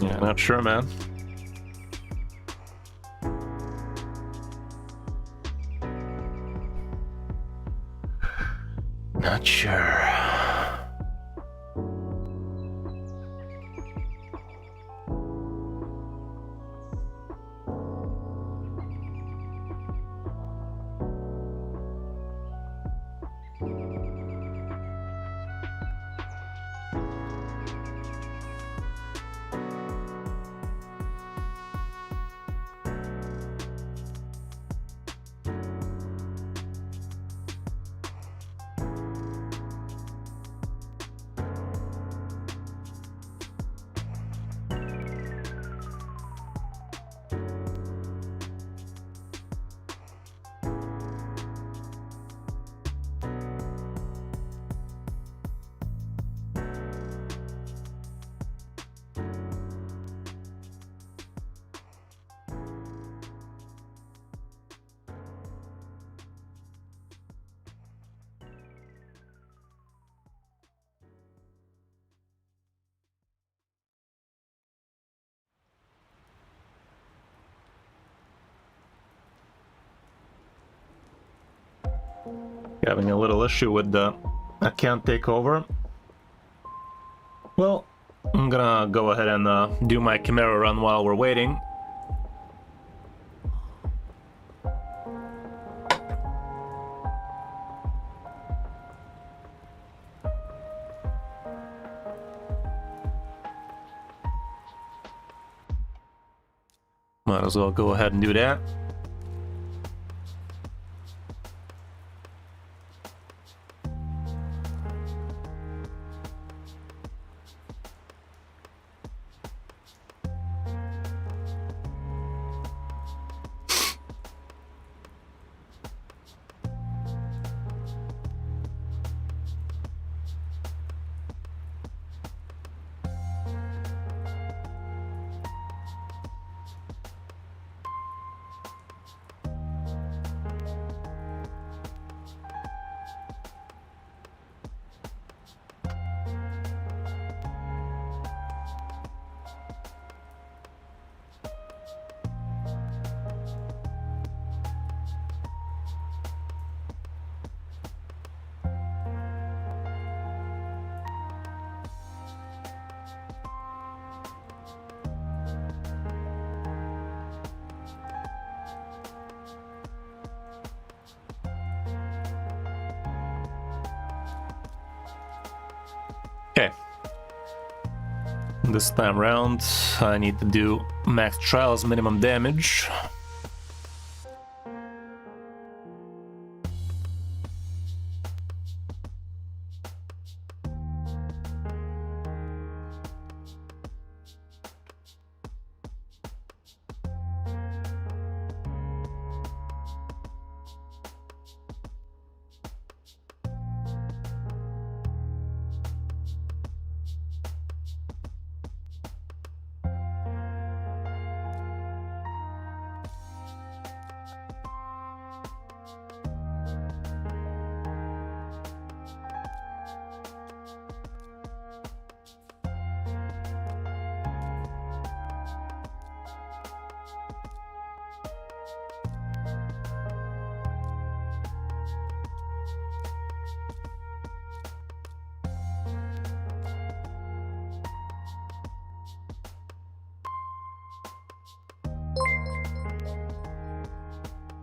Yeah, not sure, man. Not sure. Having a little issue with the account takeover. Well, I'm gonna go ahead and do my Chimera run while we're waiting. Might as well go ahead and do that. Okay. This time round, I need to do max trials, minimum damage.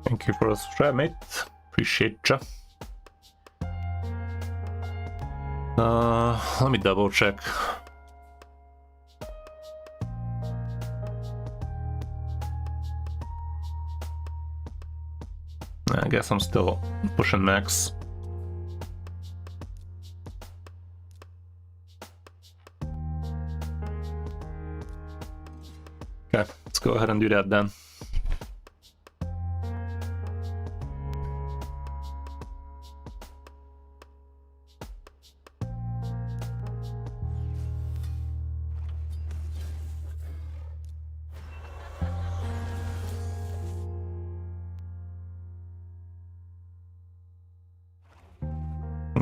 Thank you for the subscribe, mate. Appreciate ya. Let me double check. I guess I'm still pushing max. Okay, let's go ahead and do that then.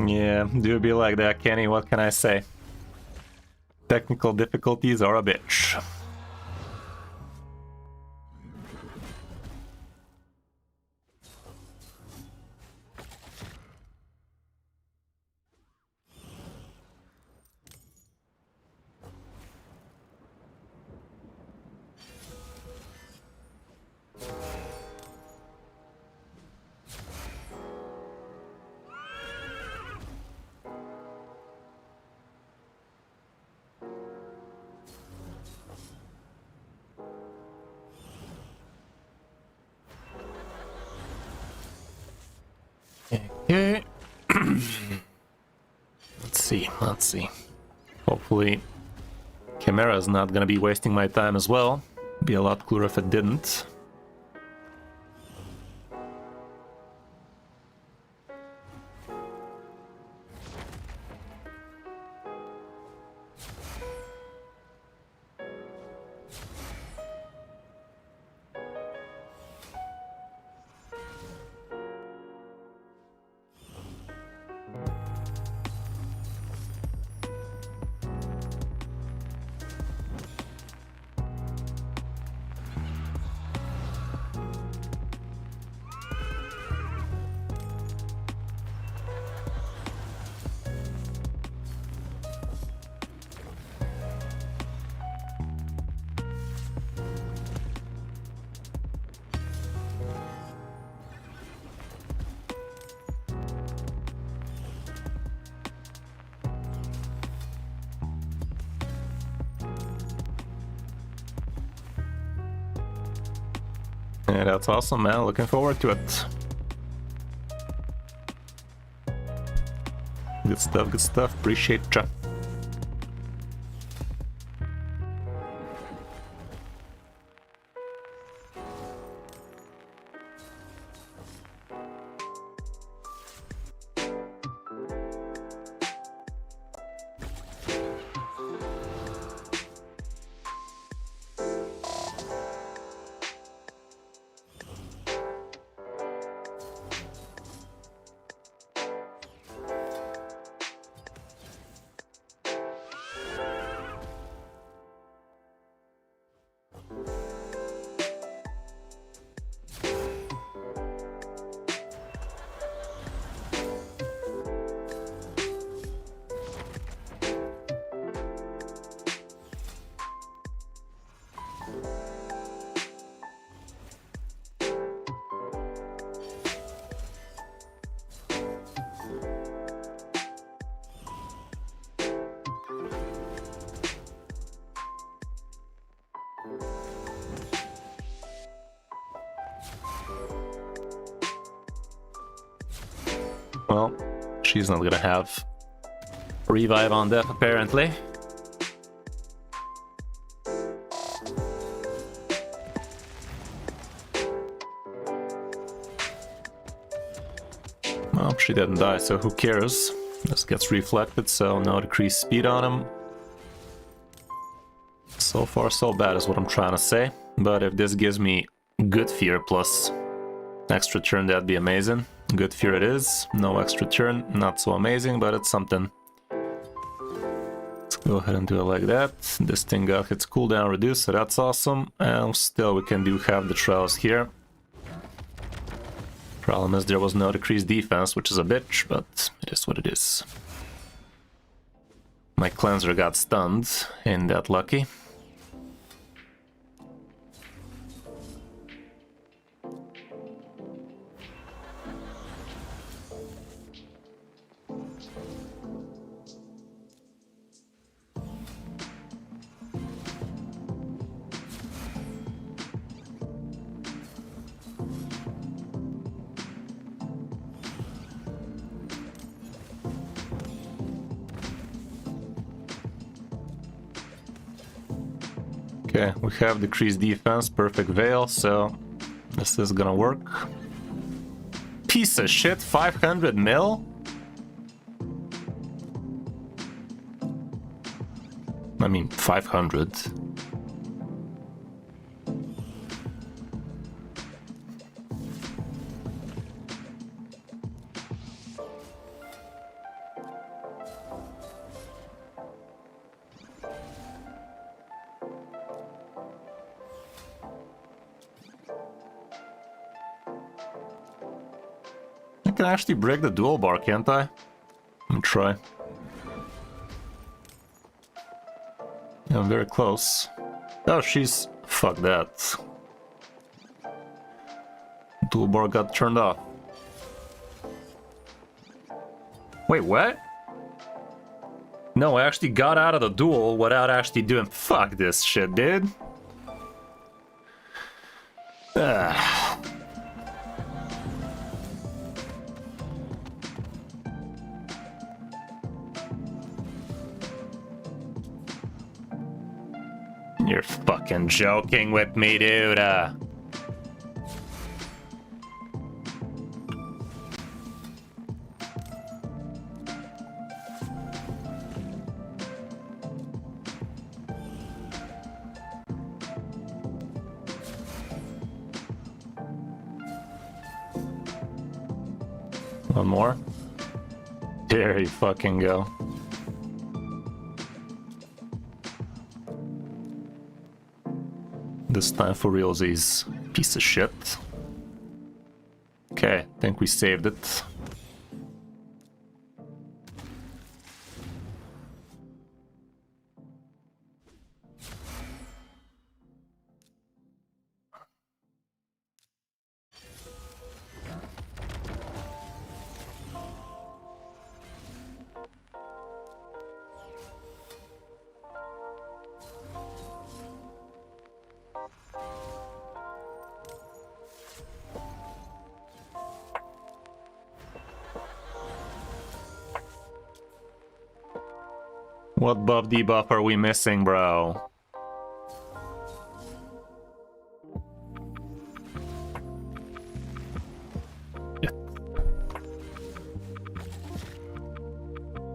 Yeah, do be like that, Kenny. What can I say? Technical difficulties are a bitch. Okay. Let's see. Hopefully Chimera is not gonna be wasting my time as well. Be a lot cooler if it didn't. Yeah, that's awesome, man. Looking forward to it. Good stuff, good stuff. Appreciate ya. Well, she's not gonna have revive on death, apparently. Well, she didn't die, so who cares? This gets reflected, so no decreased speed on him. So far, so bad is what I'm trying to say. But if this gives me good fear plus extra turn, that'd be amazing. Good fear it is. No extra turn, not so amazing, but it's something. Let's go ahead and do it like that. This thing got its cooldown reduced, so that's awesome. And still we can do half the trials here. Problem is there was no decreased defense, which is a bitch, but it is what it is. My cleanser got stunned, ain't that lucky. Okay, we have decreased defense, perfect veil, so this is gonna work. Piece of shit, 500 mil? I mean, 500. I can actually break the dual bar, can't I? Let me try. Yeah, I'm very close. Oh, she's... fuck that. Dual bar got turned off. Wait, what? No, I actually got out of the duel without actually doing... Fuck this shit, dude. You're fucking joking with me, dude. One more. There you fucking go. This time for realsies. Piece of shit. Okay, think we saved it. What buff debuff are we missing, bro?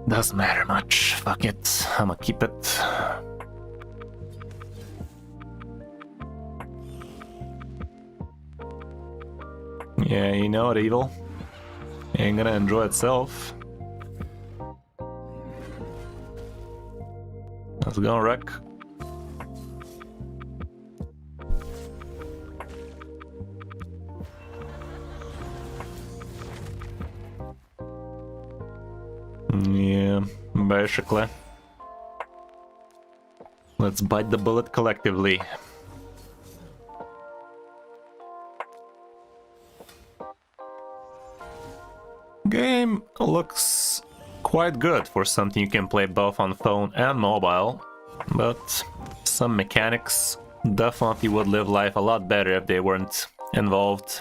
Doesn't matter much. Fuck it. I'ma keep it. Yeah, you know it, evil. Ain't gonna enjoy itself. Let's go, Wreck. Yeah, basically. Let's bite the bullet collectively. Game looks quite good for something you can play both on phone and mobile, but some mechanics definitely would live life a lot better if they weren't involved.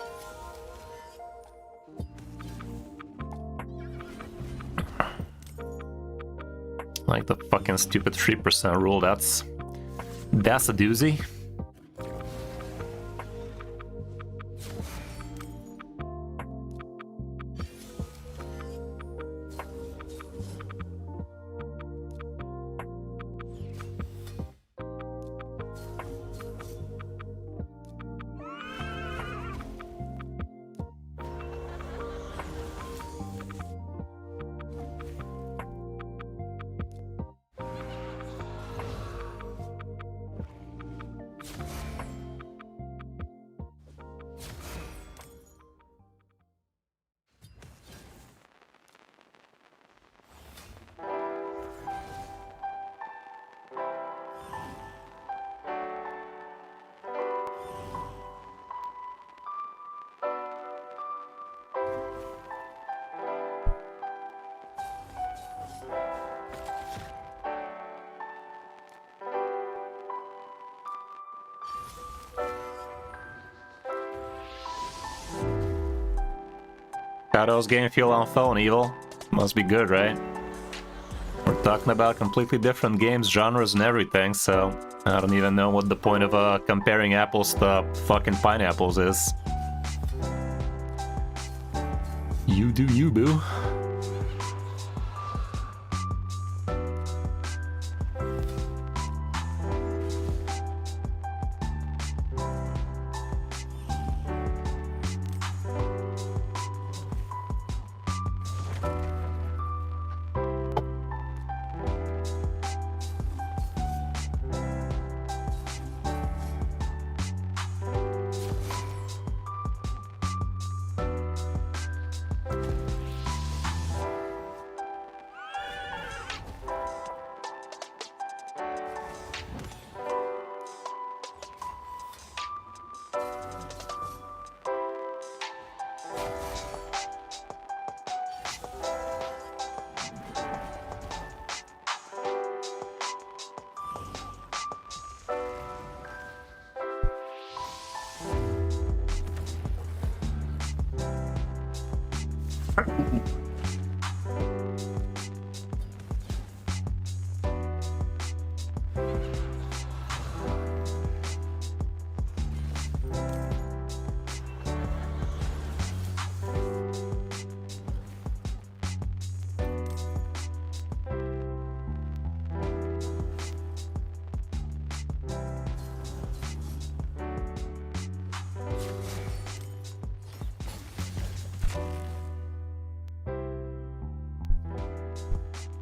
Like the fucking stupid 3% rule, that's a doozy. How does game feel on phone, Evil? Must be good, right? We're talking about completely different games, genres, and everything, so I don't even know what the point of comparing apples to fucking pineapples is. You do you, boo.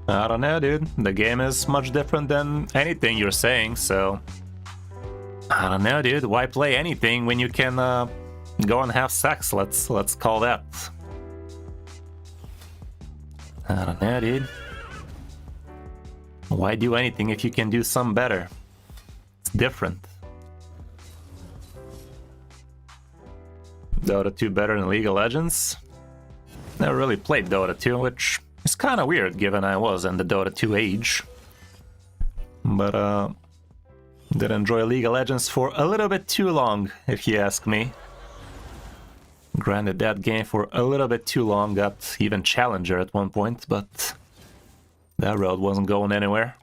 I don't know, dude. The game is much different than anything you're saying, so... I don't know, dude. Why play anything when you can go and have sex? Let's call that. I don't know, dude. Why do anything if you can do some better? It's different. Dota 2 better than League of Legends? Never really played Dota 2, which is kind of weird given I was in the Dota 2 age. But did enjoy League of Legends for a little bit too long, if you ask me. Grinded that game for a little bit too long, got even Challenger at one point, but that road wasn't going anywhere.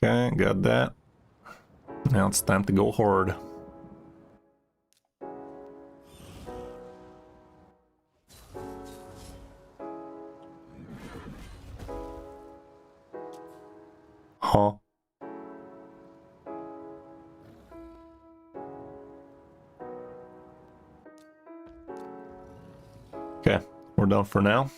Okay, got that. Now it's time to go horde. Huh? Okay, we're done for now.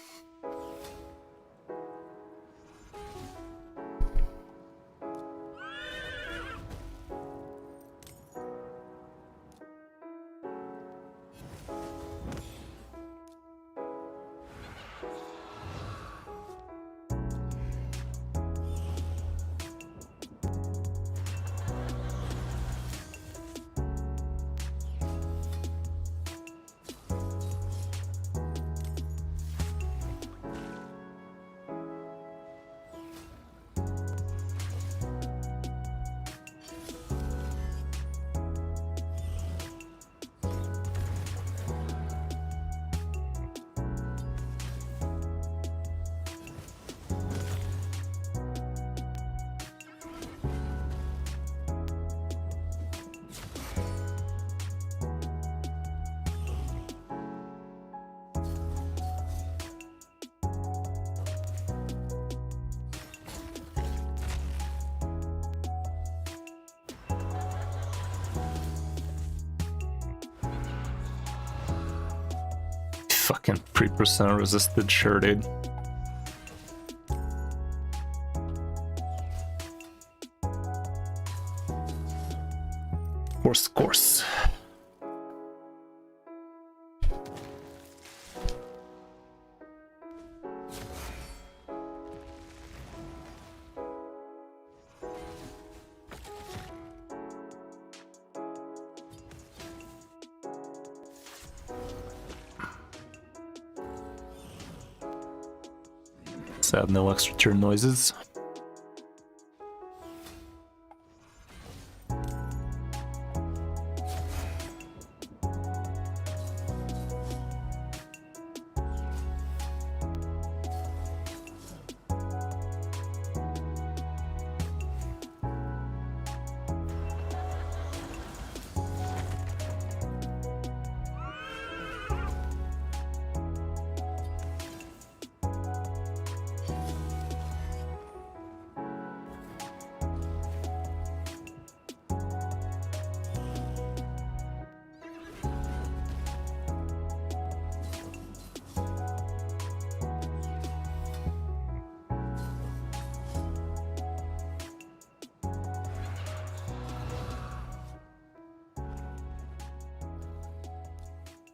Fucking 3% resisted, sure dude. Course. Sad, no extra turn noises.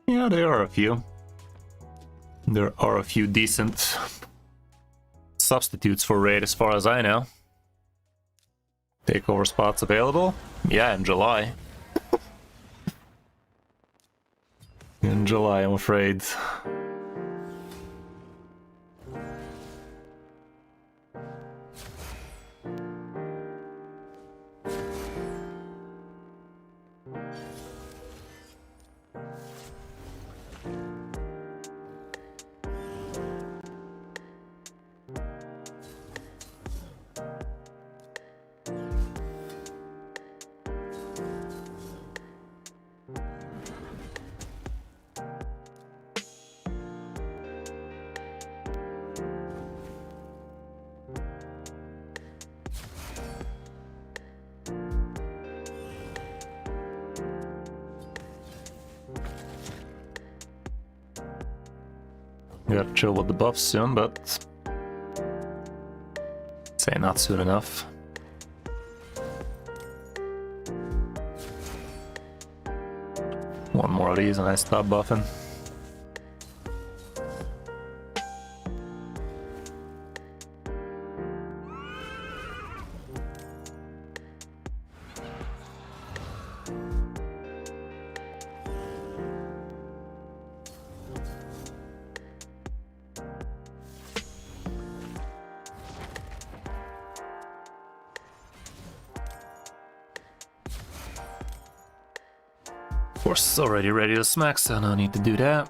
Yeah, there are a few. There are a few decent substitutes for Raid as far as I know. Takeover spots available? Yeah, in July. In July, I'm afraid. Gotta chill with the buffs soon, but say not soon enough. One more of these and I stop buffing. Of course, already ready to smack, so no need to do that.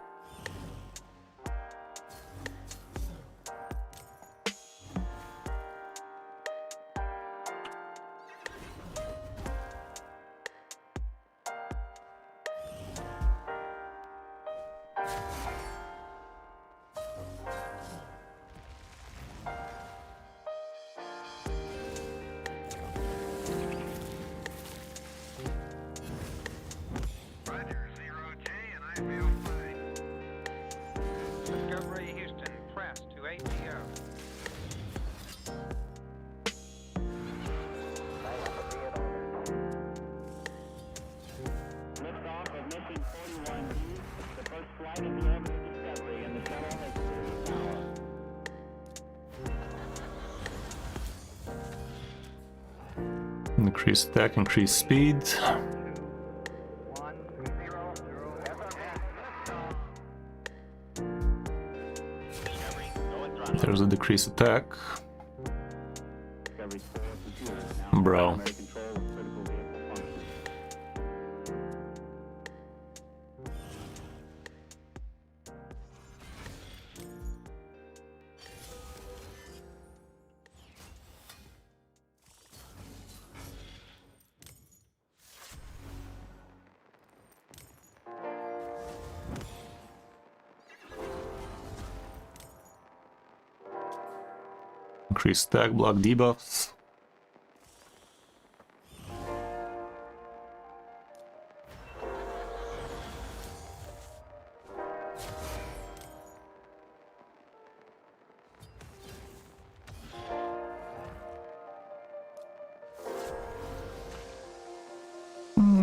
Increase attack, increase speed. There's a decrease attack. Bro. Increase stack, block debuffs.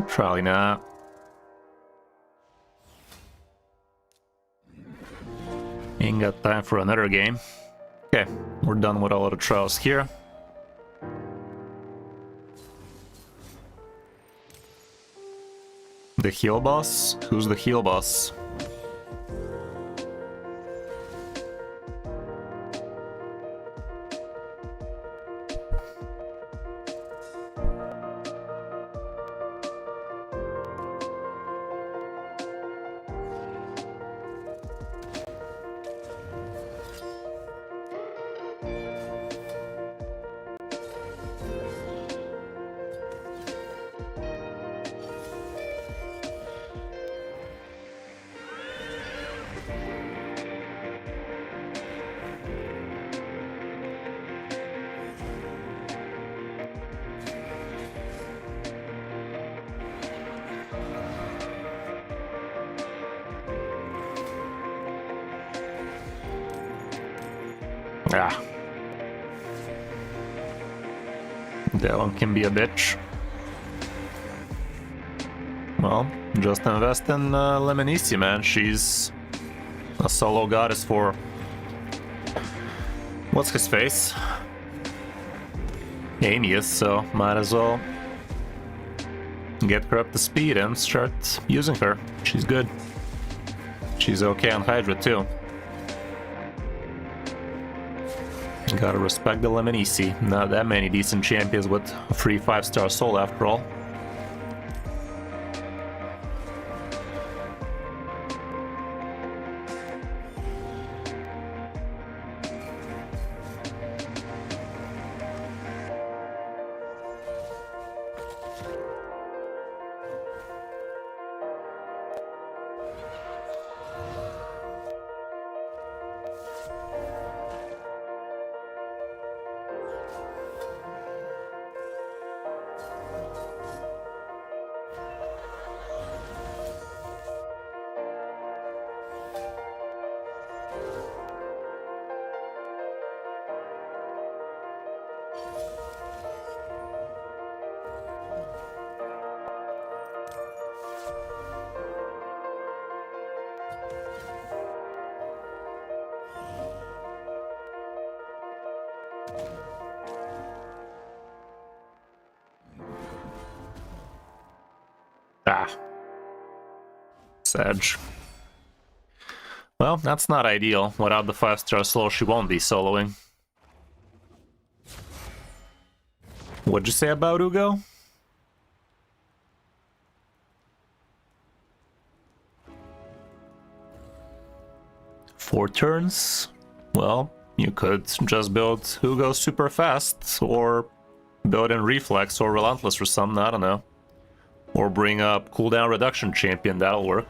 Probably not. Ain't got time for another game. Okay, we're done with all of the trials here. The heal boss? Who's the heal boss? Ah. That one can be a bitch. Well, just invest in Lemonici, man. She's a solo goddess for... what's his face? Aeneas, so might as well get her up to speed and start using her. She's good. She's okay on Hydra too. Gotta respect the Lemonici. Not that many decent champions with a free 5-star soul after all. Sedge. Well, that's not ideal. Without the 5-star slow, she won't be soloing. What'd you say about Ugo? Four turns? Well, you could just build Ugo super fast, or build in Reflex or Relentless or something, I don't know. Or bring up cooldown reduction champion, that'll work.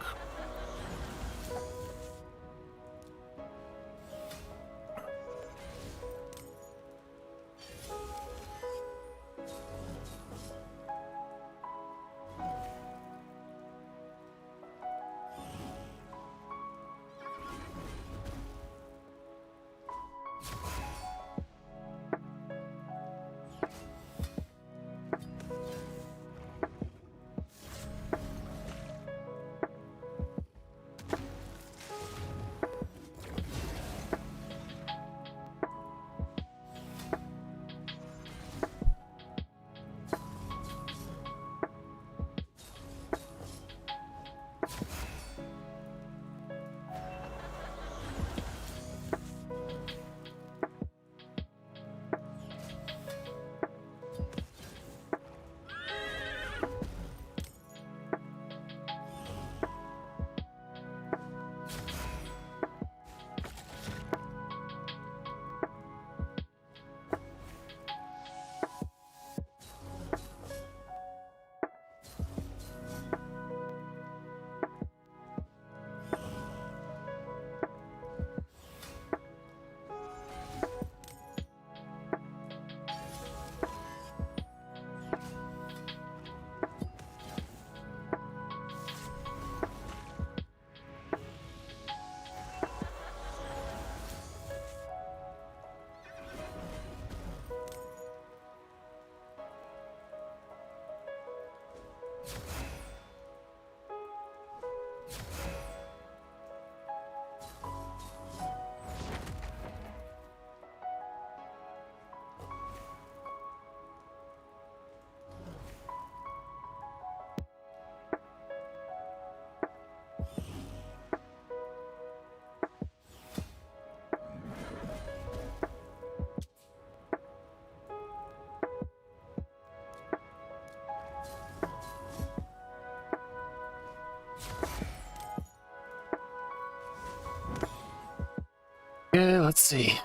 Yeah, let's see.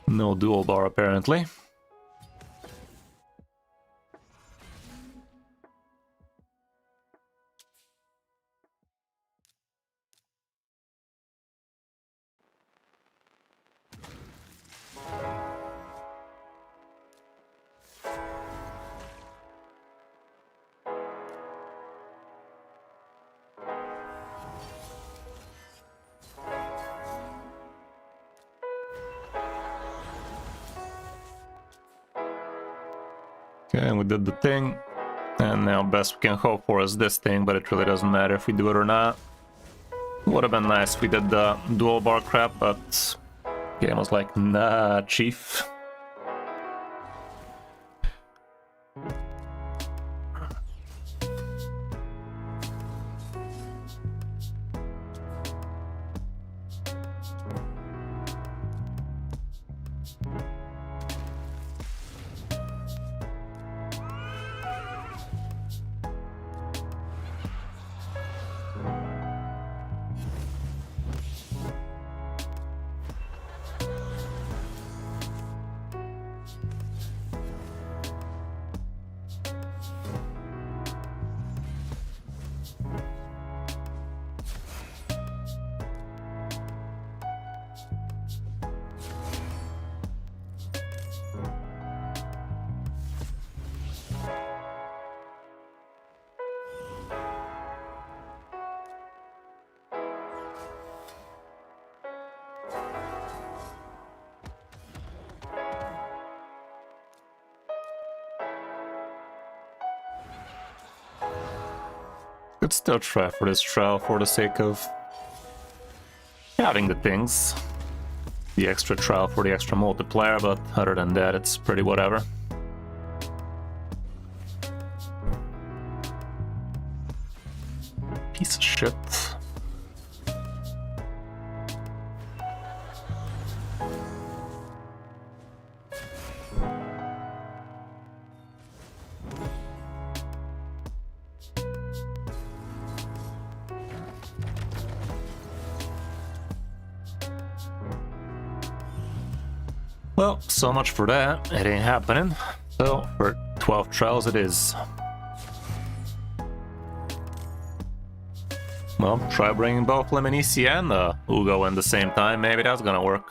No dual bar apparently. Okay, we did the thing, and now best we can hope for is this thing, but it really doesn't matter if we do it or not. Would have been nice if we did the dual bar crap, but game was like, nah, chief. Could still try for this trial for the sake of having the things. the extra trial for the extra multiplier, but other than that, it's pretty whatever. Piece of shit. Well, so much for that. It ain't happening. So, for 12 trials it is. Well, try bringing both Lemonici and Ugo in the same time. Maybe that's gonna work.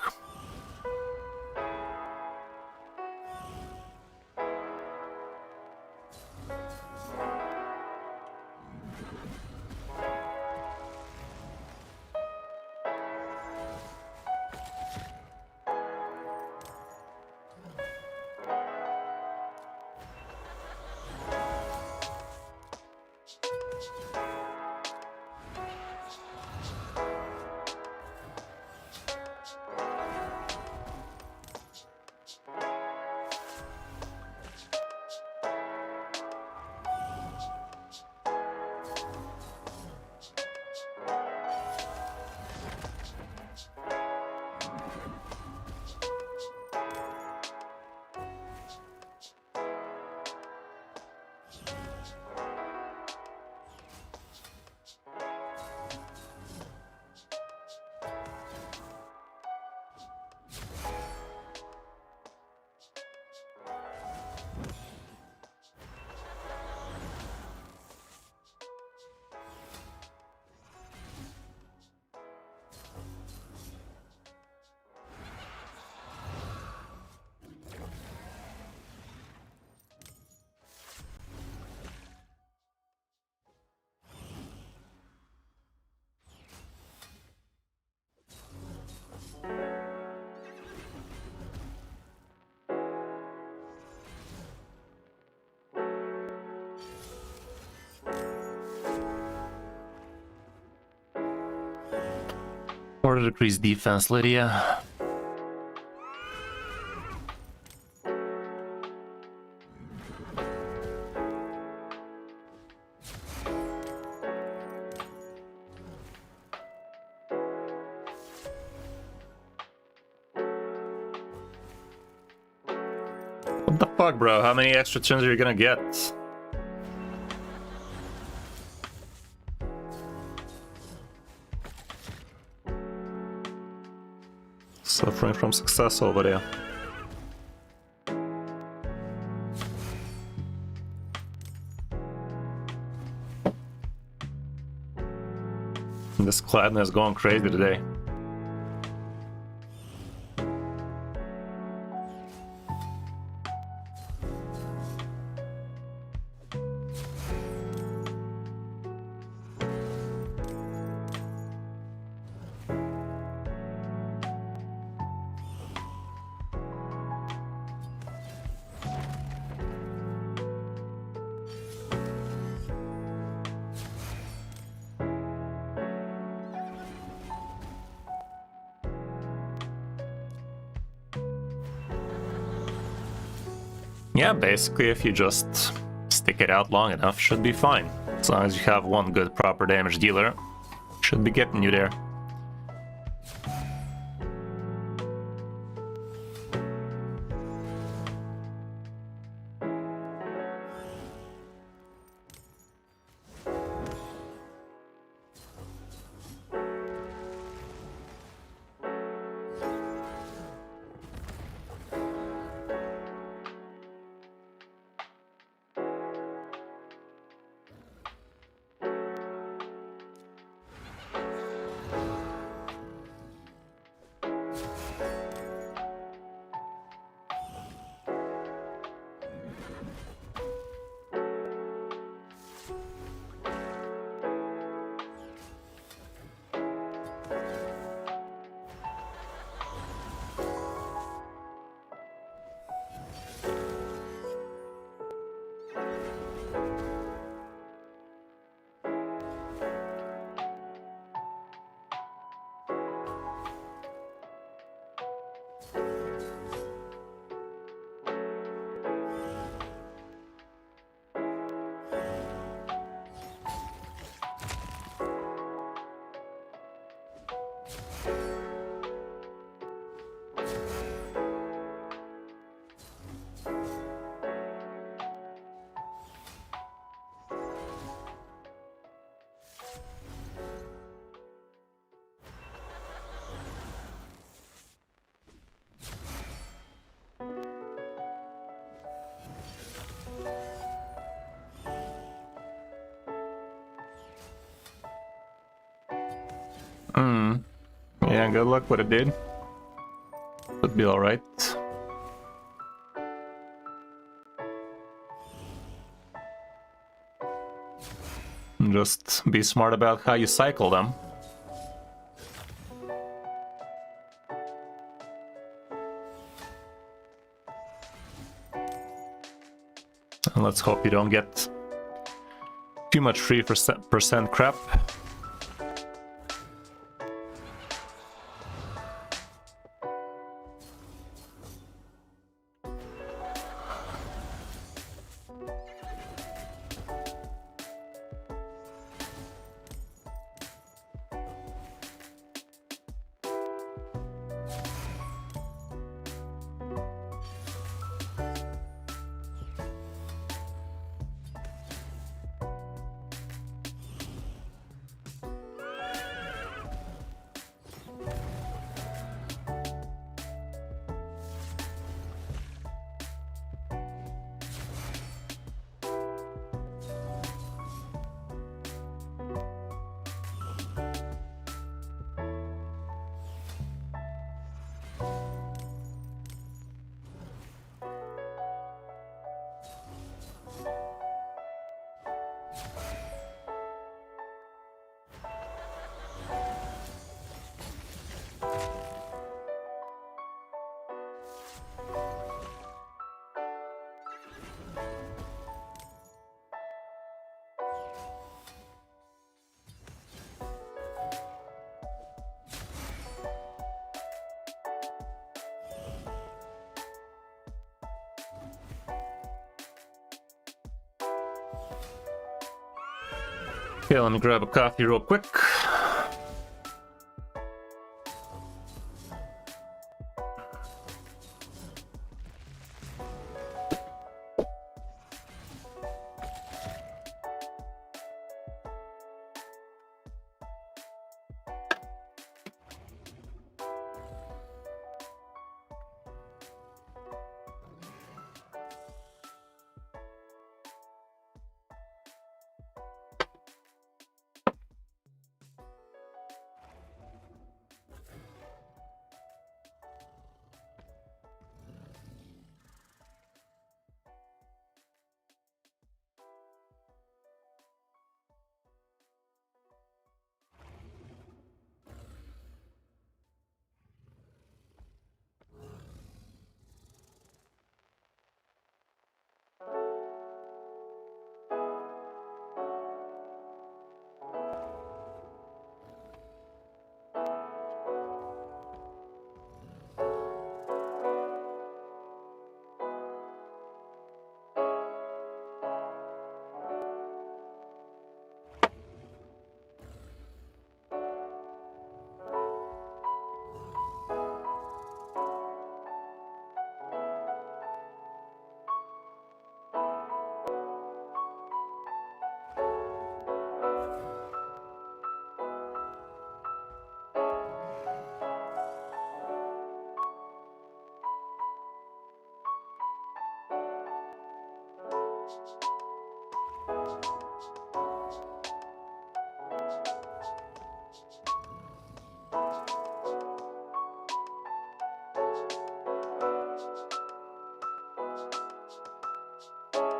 Order decrease defense, Lydia. What the fuck, bro? How many extra turns are you gonna get? Suffering from success over there. This Cladna is going crazy today. Yeah, basically if you just stick it out long enough, should be fine. As long as you have one good proper damage dealer, should be getting you there. Hmm. Yeah, good luck with it, dude. Should be alright. Just be smart about how you cycle them. And let's hope you don't get too much 3% crap. Okay, let me grab a coffee real quick.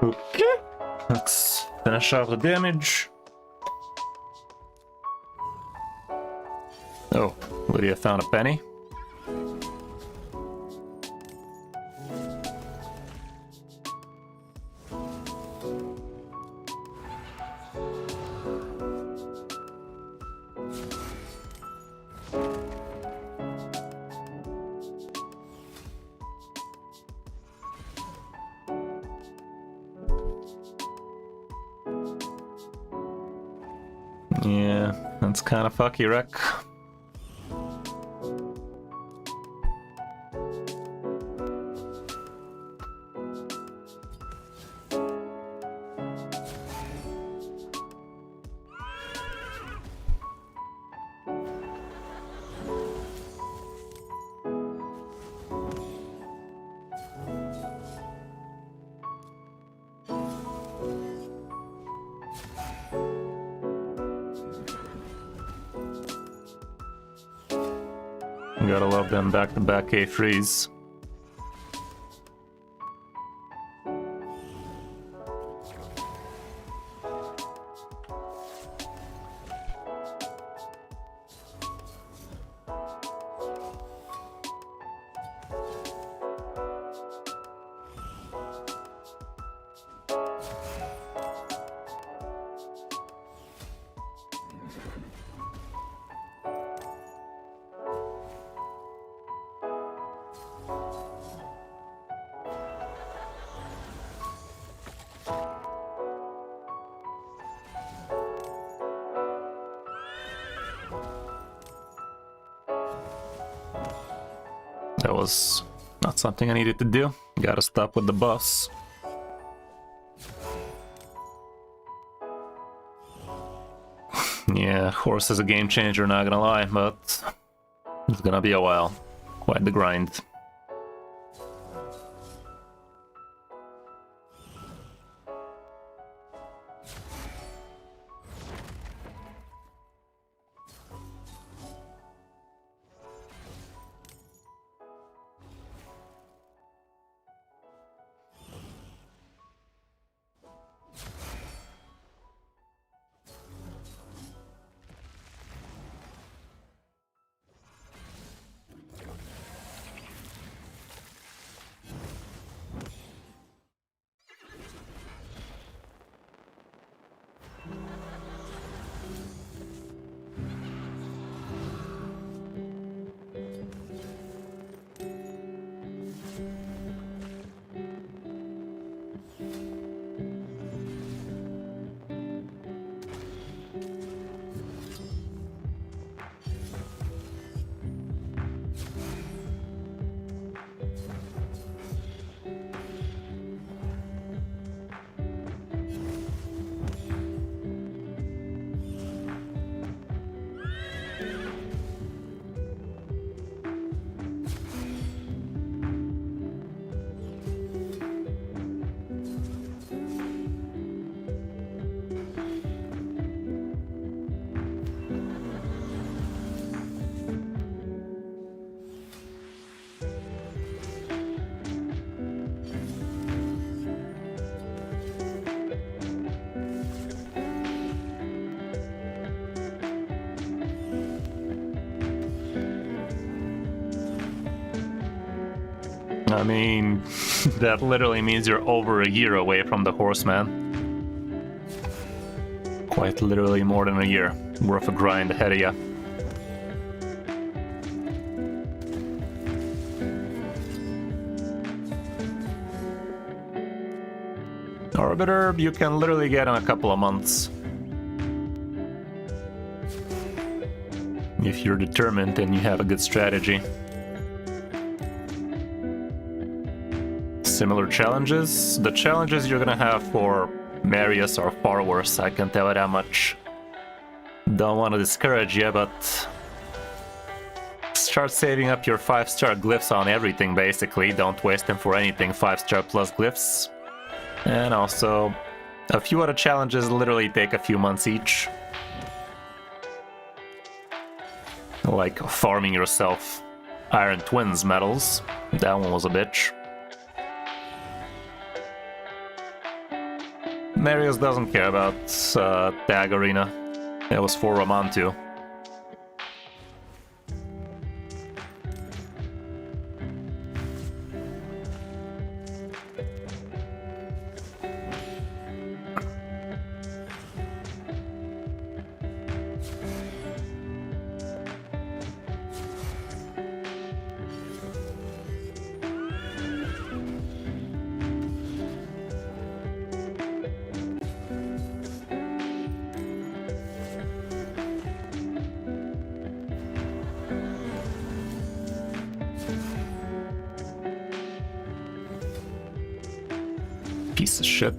Okay, let's finish off the damage. Oh, Lydia found a penny. Yeah, that's kind of fucky, Rec. Gotta love them back-to-back K3s. That was not something I needed to do. Gotta stop with the buffs. Yeah, horse is a game changer, not gonna lie, but it's gonna be a while. Quite the grind. I mean, that literally means you're over a year away from the horseman. Quite literally more than a year worth of grind ahead of ya. Orbiter, you can literally get in a couple of months. If you're determined and you have a good strategy. Similar challenges. The challenges you're gonna have for Marius are far worse, I can tell you that much. Don't want to discourage you, but start saving up your 5-star glyphs on everything basically. Don't waste them for anything 5-star plus glyphs. And also, a few other challenges literally take a few months each. Like farming yourself Iron Twins medals. That one was a bitch. Marius doesn't care about Tag Arena. It was for Romantu. Piece of shit.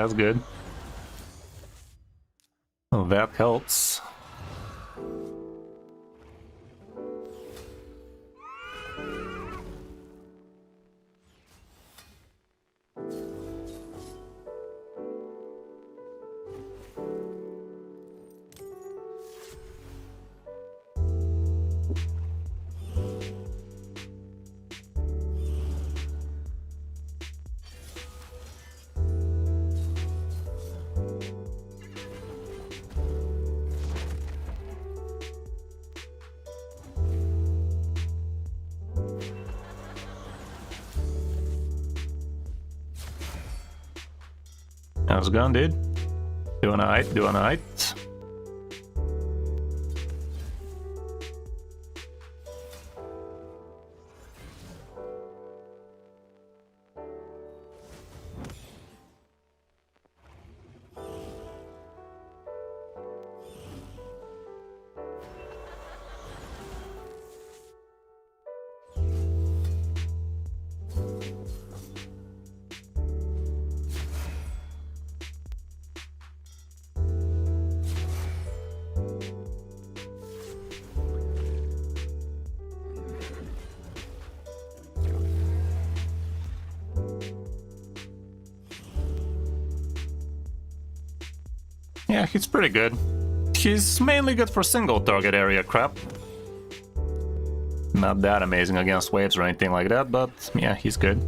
that's good. Oh, that helps. How's it going, dude? Doing alright, doing alright. Yeah, he's pretty good. He's mainly good for single target area crap. Not that amazing against waves or anything like that, but yeah, he's good.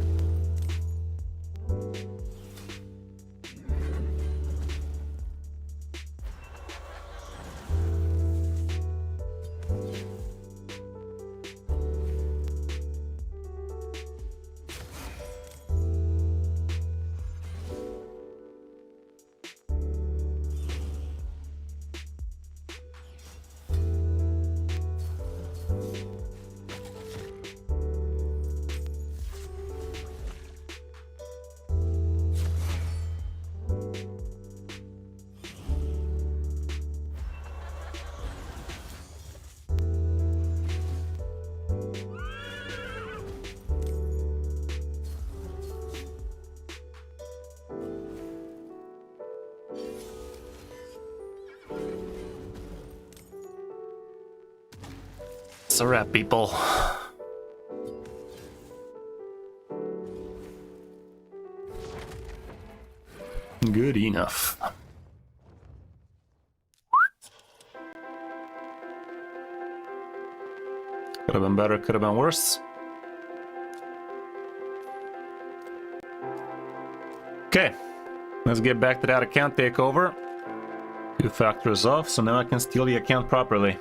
It's a wrap, people. Good enough. Could have been better, could have been worse. Okay, let's get back to that account takeover. 2 factors off, so now I can steal the account properly.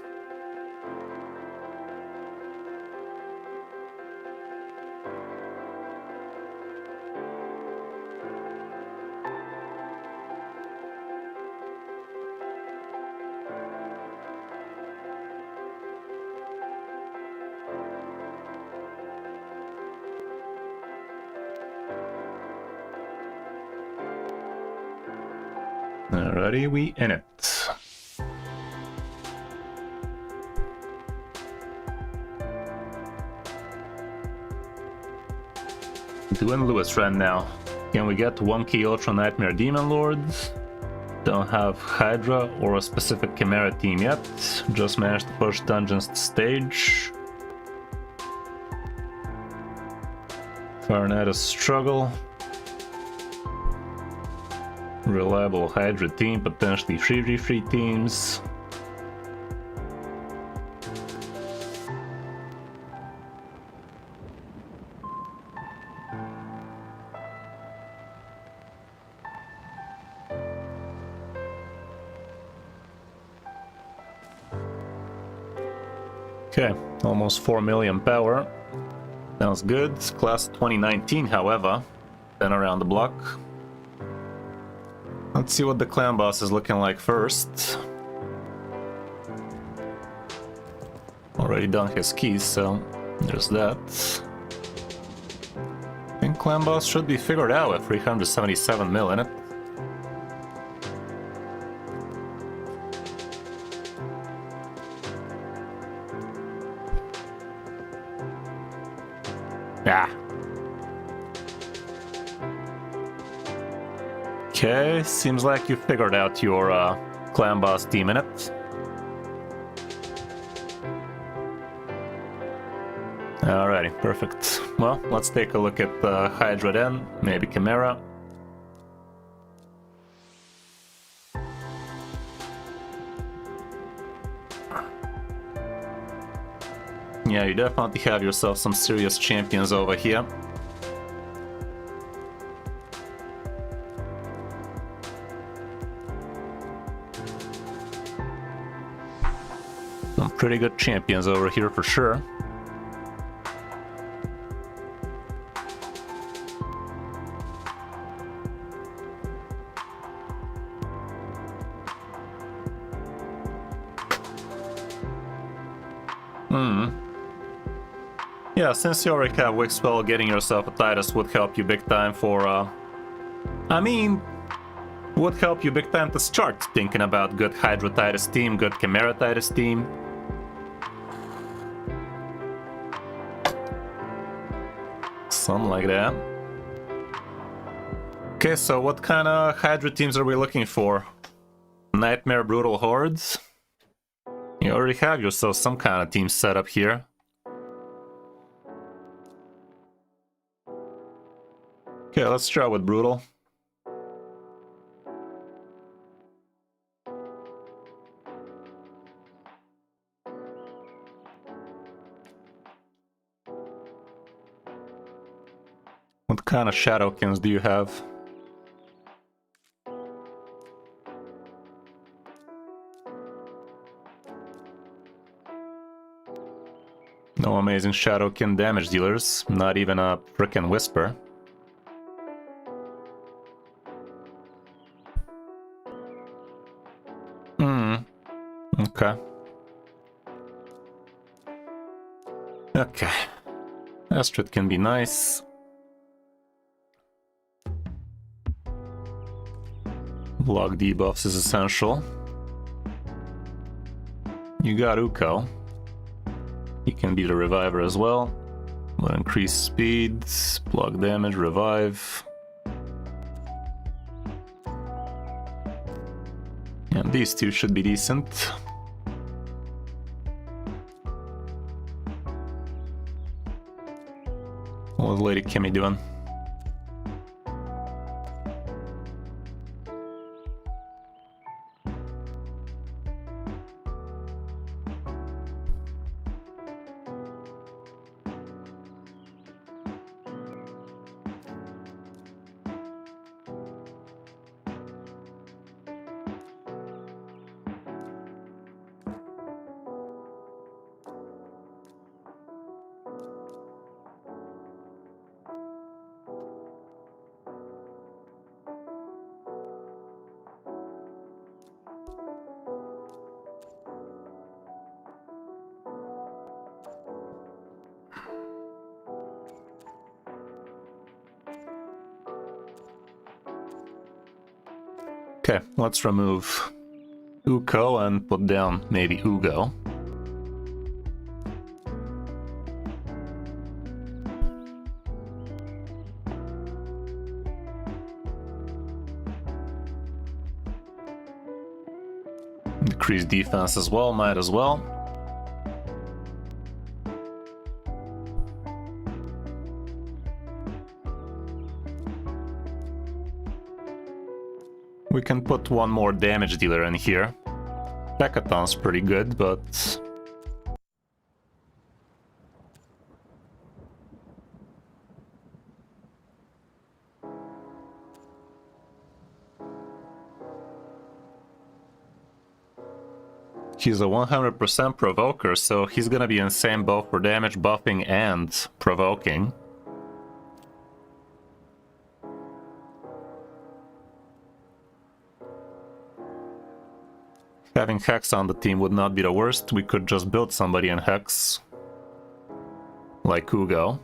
Alrighty, we in it. Doing Lewis right now. Can we get 1 key Ultra Nightmare Demon Lords? Don't have Hydra or a specific Chimera team yet. Just managed to push dungeons to stage. Fahrenheit a struggle. Reliable Hydra team, potentially 3v3 teams. Okay, almost 4 million power. Sounds good. Class 2019, however, been around the block. Let's see what the clan boss is looking like first. Already done his keys, so there's that. I think clan boss should be figured out with 377 mil in it. Yeah. Okay, seems like you figured out your clan boss team in it. Alrighty, perfect. Well, let's take a look at Hydra then, maybe Chimera. Yeah, you definitely have yourself some serious champions over here. Some pretty good champions over here for sure. Yeah, since you already have Wixwell, getting yourself a Titus would help you big time for, would help you big time to start thinking about good Hydra Titus team, good Chimera Titus team. Something like that. Okay, so what kind of Hydra teams are we looking for? Nightmare Brutal Hordes? You already have yourself some kind of team set up here. Okay, let's try with Brutal. What kind of Shadowkins do you have? No amazing Shadowkin damage dealers, not even a frickin' Whisper. Okay. Okay. Astrid can be nice. Block debuffs is essential. You got Uko. He can be the reviver as well. Will increase speed, block damage, revive. And these two should be decent. What's Lady Kimmy doing? Okay, let's remove Uko and put down maybe Ugo. Decrease defense as well, might as well. We can put one more damage dealer in here. Decaton's pretty good, but... he's a 100% provoker, so he's gonna be insane both for damage buffing and provoking. Having Hex on the team would not be the worst. We could just build somebody in Hex. Like Ugo.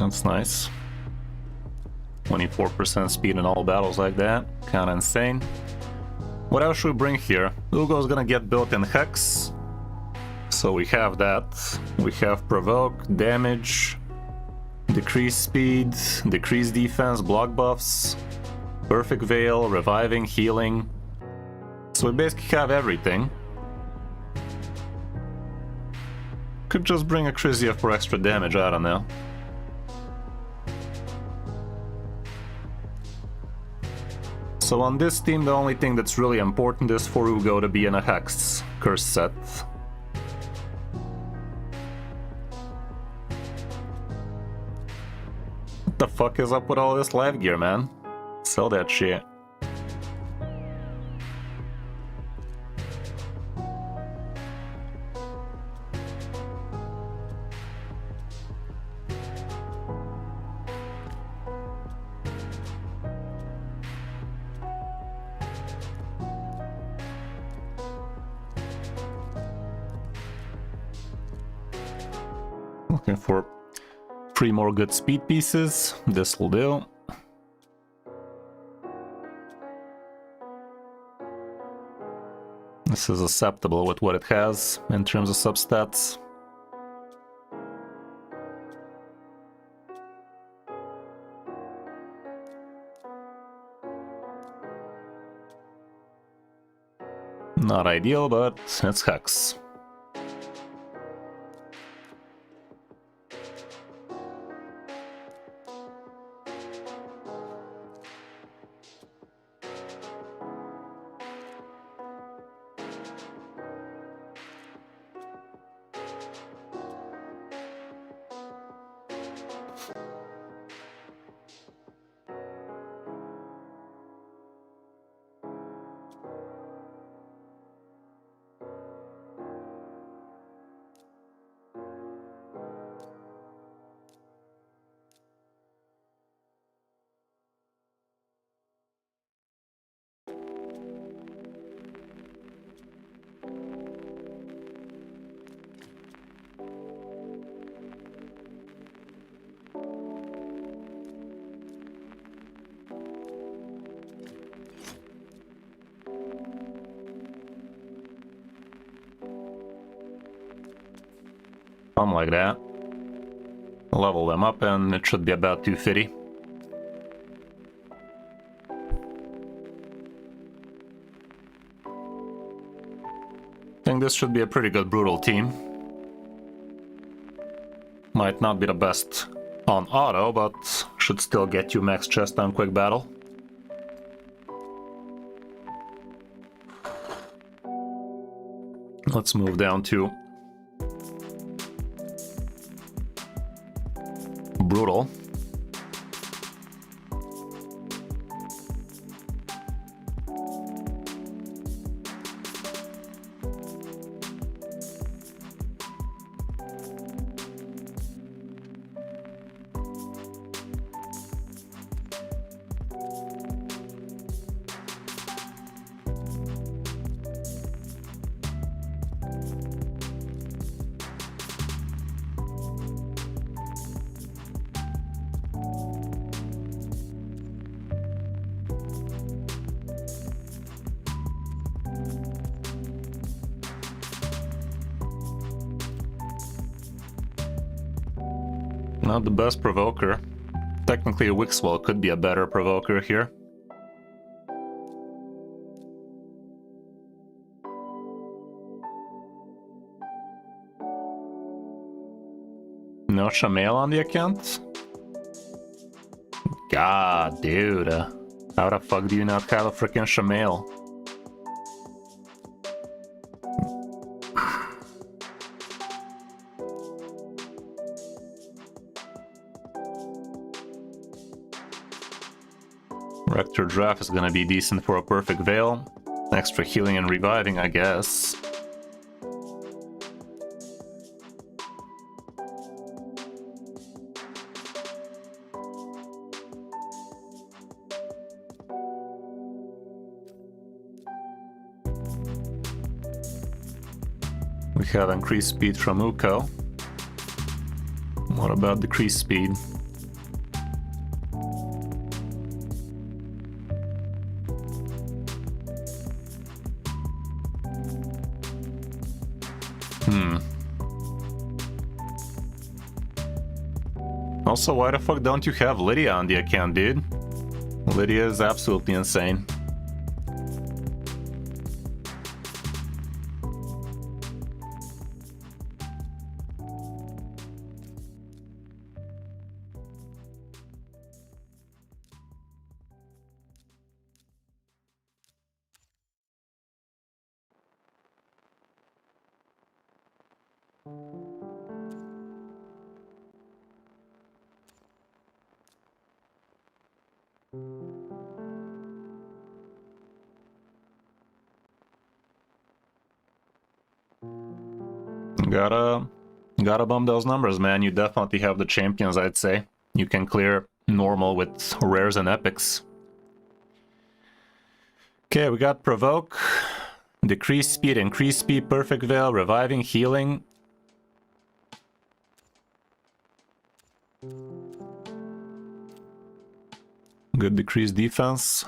That's nice. 24% speed in all battles like that. Kinda insane. What else should we bring here? Ugo's gonna get built in Hex. So we have that. We have Provoke, Damage, Decrease Speed, Decrease Defense, Block Buffs, Perfect Veil, Reviving, Healing. So we basically have everything. Could just bring a Kriziev for extra damage, I don't know. So on this team, the only thing that's really important is for Ugo to be in a Hex curse set. What the fuck is up with all this live gear, man? Sell that shit. Looking for 3 more good speed pieces. This will do. This is acceptable with what it has in terms of substats. Not ideal, but it's Hex. Something like that. Level them up and it should be about 250. I think this should be a pretty good brutal team. Might not be the best on auto, but should still get you max chest on quick battle. Let's move down to brutal. Not the best provoker. Technically, a Wixwell could be a better provoker here. No Shamail on the account? God, dude. How the fuck do you not have a freaking Shamail? Rector Drath is gonna be decent for a perfect veil. Extra healing and reviving, I guess. We have increased speed from Uko. What about decreased speed? Also, why the fuck don't you have Lydia on the account, dude? Lydia is absolutely insane. Gotta bump those numbers, man. You definitely have the champions, I'd say. You can clear normal with rares and epics. Okay, we got Provoke, Decrease Speed, Increase Speed, Perfect Veil, Reviving, Healing. Good decreased defense.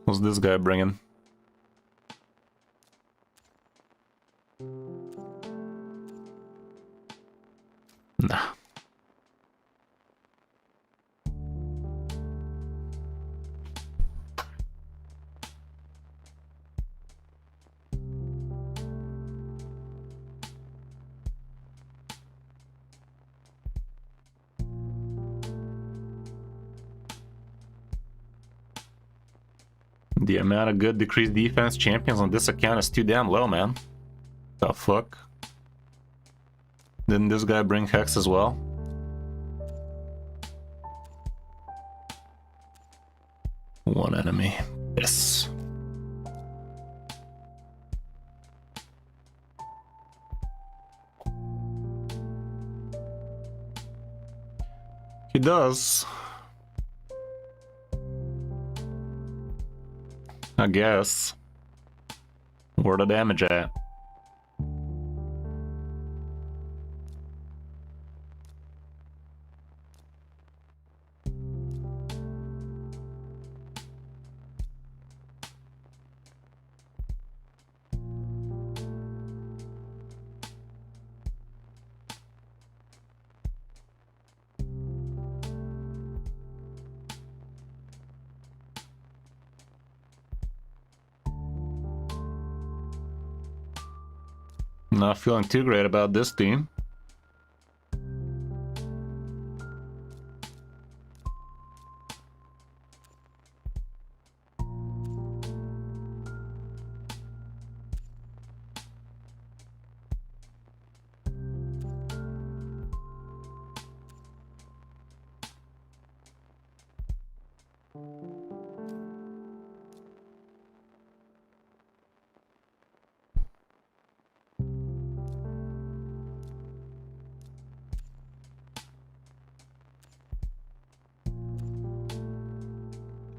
What's this guy bringing? Nah. The amount of good decreased defense champions on this account is too damn low, man. The fuck? Didn't this guy bring Hex as well? One enemy. Yes. He does. I guess. Where the damage at? Not feeling too great about this team.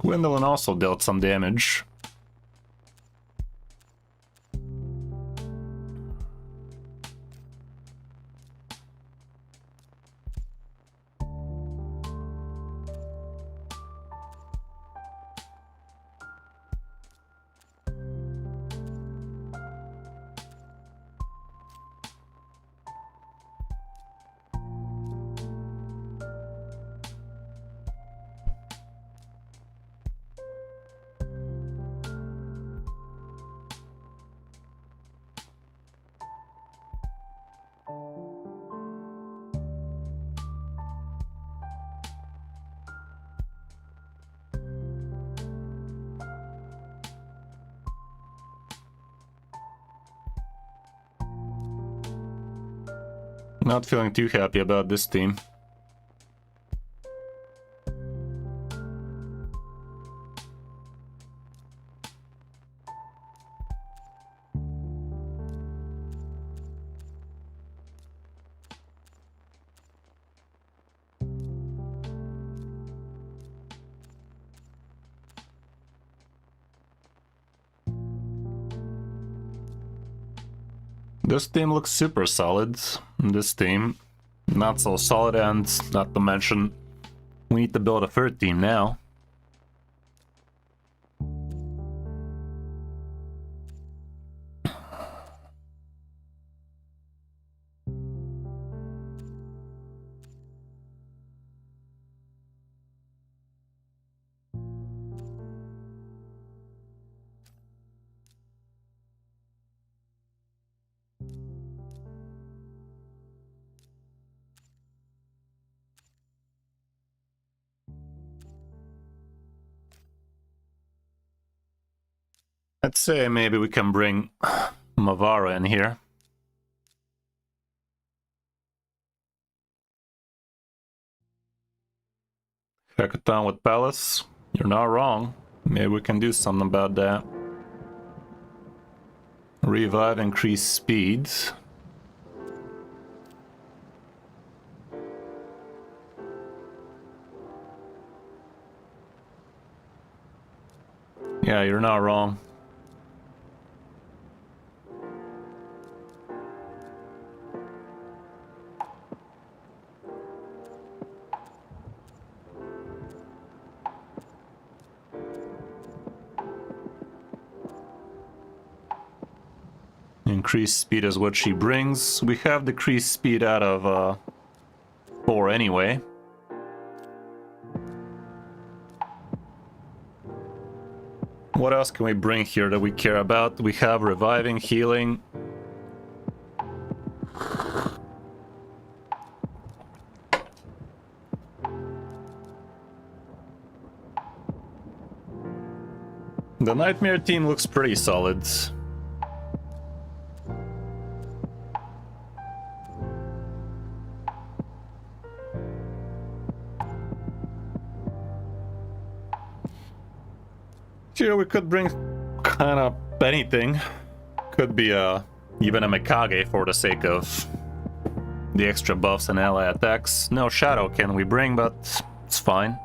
Gwendolyn also dealt some damage. Not feeling too happy about this team. This team looks super solid. This team, not so solid, and not to mention, we need to build a third team now. I'd say maybe we can bring Mavara in here. Hackathon with Palace. You're not wrong. Maybe we can do something about that. Revive, increase speed. Yeah, you're not wrong. Increased speed is what she brings. We have decreased speed out of 4 anyway. What else can we bring here that we care about? We have reviving, healing. The Nightmare team looks pretty solid. Here we could bring kind of anything. Could be even a Mikage for the sake of the extra buffs and ally attacks. No Shadow can we bring, but it's fine.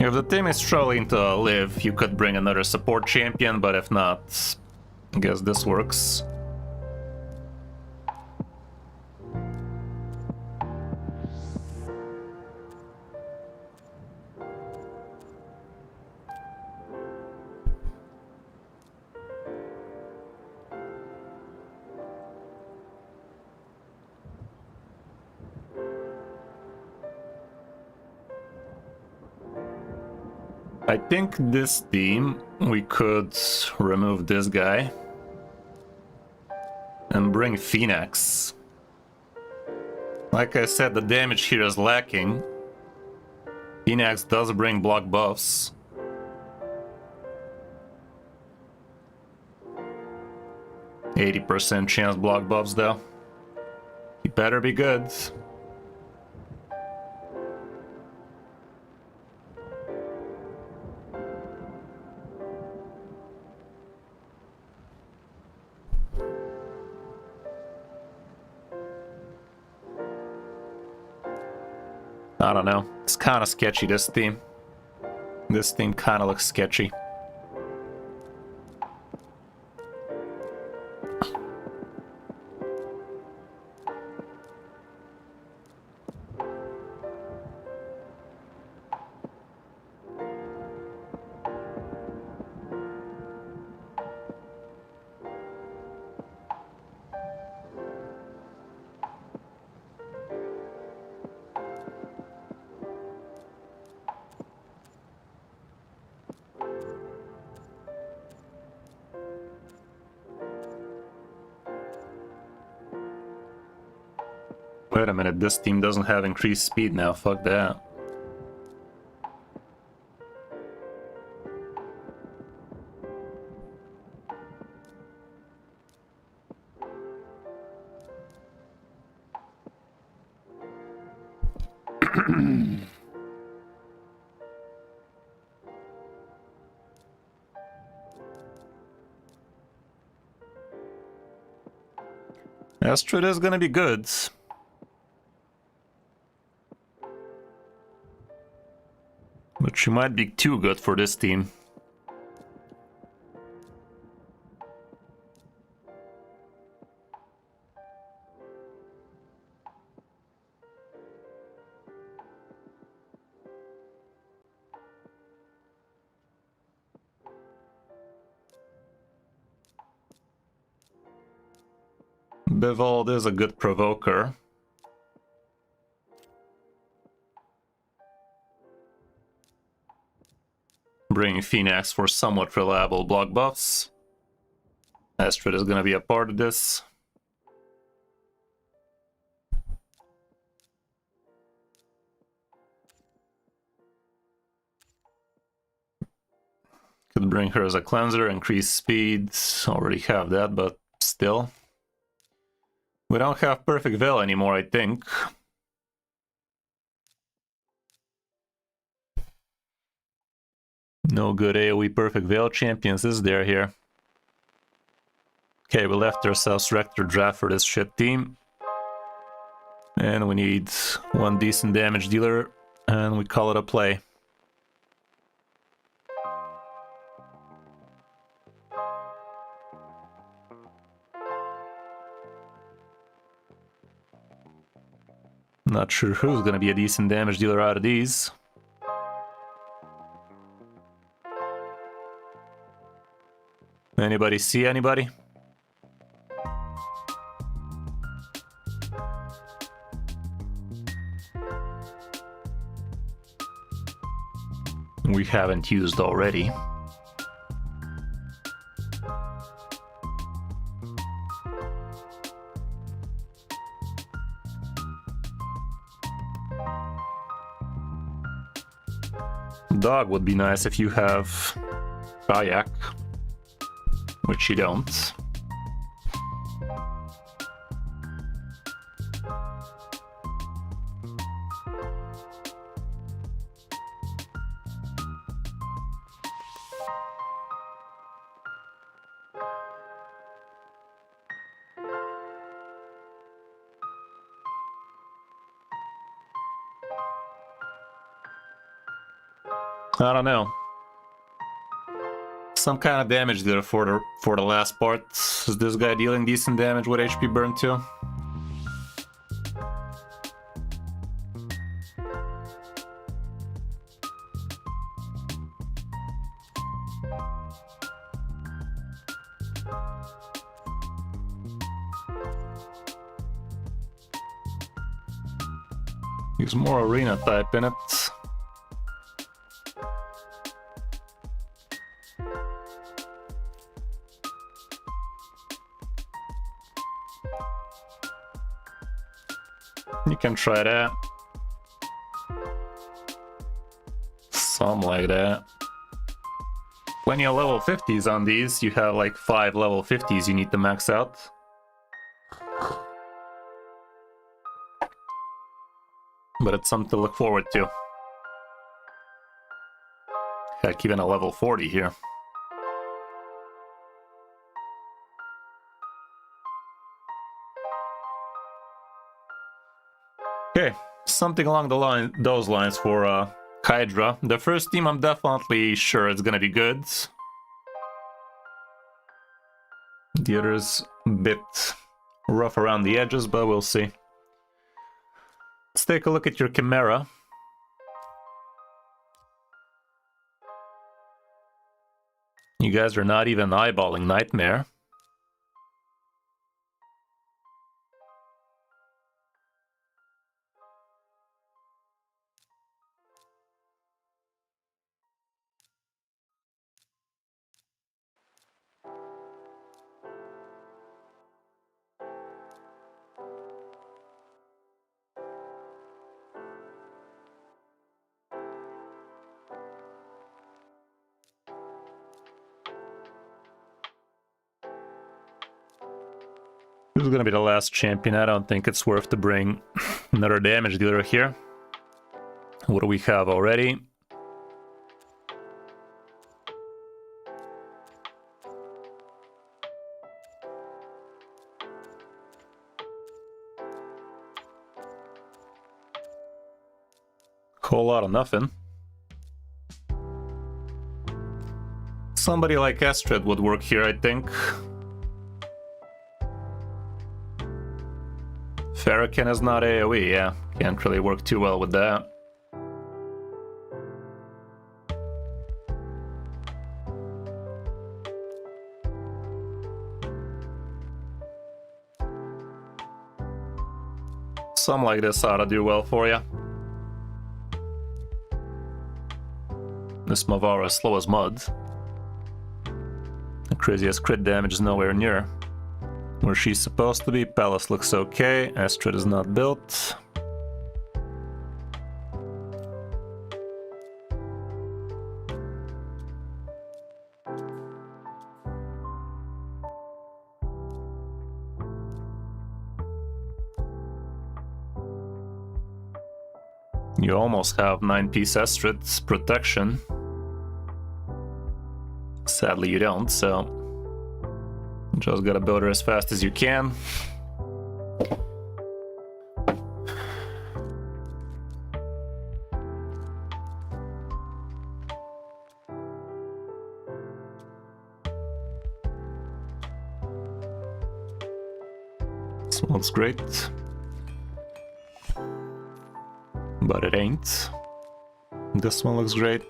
If the team is struggling to live, you could bring another support champion, but if not, I guess this works. I think this team, we could remove this guy and bring Phoenix. Like I said, the damage here is lacking. Phoenix does bring block buffs. %80 chance block buffs though. He better be good. I don't know. It's kind of sketchy, this team. This team kind of looks sketchy. Wait a minute, this team doesn't have increased speed now, fuck that. Astrid is gonna be good. But she might be too good for this team. Bevold is a good provoker. Bringing Phoenix for somewhat reliable block buffs. Astrid is gonna be a part of this. Could bring her as a cleanser, increase speed. Already have that, but still. We don't have Perfect Veil anymore, I think. No good AoE Perfect Veil champions is there here. Okay, we left ourselves Rector Drath for this shit team. And we need one decent damage dealer, and we call it a play. Not sure who's gonna be a decent damage dealer out of these. Anybody see anybody? We haven't used already. Dog would be nice if you have kayak, which you don't. I don't know. Some kind of damage there for the last part. Is this guy dealing decent damage with HP burn too? Use more arena type in it. You can try that. Something like that. Plenty of level 50s on these. You have like 5 level 50s you need to max out. But it's something to look forward to. Heck, even a level 40 here. Okay, something along those lines for Hydra. The first team I'm definitely sure it's gonna be good. The other's a bit rough around the edges, but we'll see. Let's take a look at your Chimera. You guys are not even eyeballing Nightmare. This is gonna be the last champion. I don't think it's worth to bring another damage dealer here. What do we have already? Whole lot of nothing. Somebody like Astrid would work here, I think. Fharakin is not AoE, yeah. Can't really work too well with that. Something like this ought to do well for you. This Mavara is slow as mud. The craziest crit damage is nowhere near where she's supposed to be. Palace looks okay. Astrid is not built. You almost have 9-piece Estrid protection. Sadly you don't, so just gotta build her as fast as you can. This one looks great, but it ain't. This one looks great.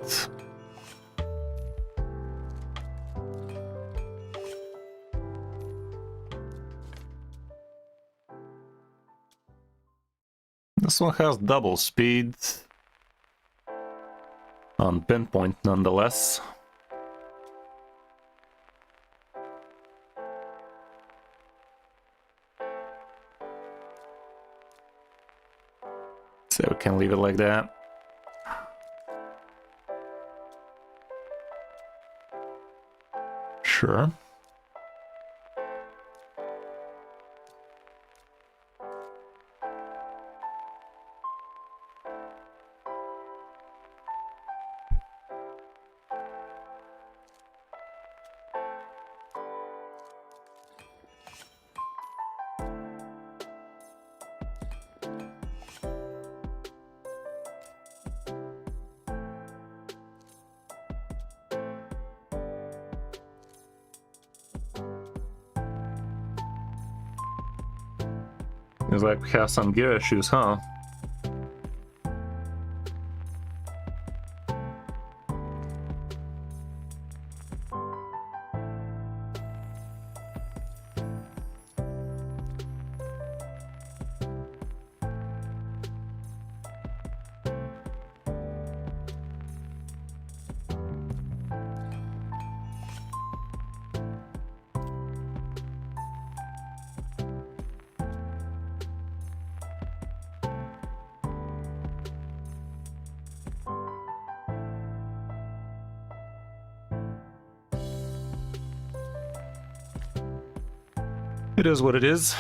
This one has double speed on pinpoint nonetheless. So we can leave it like that. Sure. Seems like we have some gear issues, huh? It is what it is.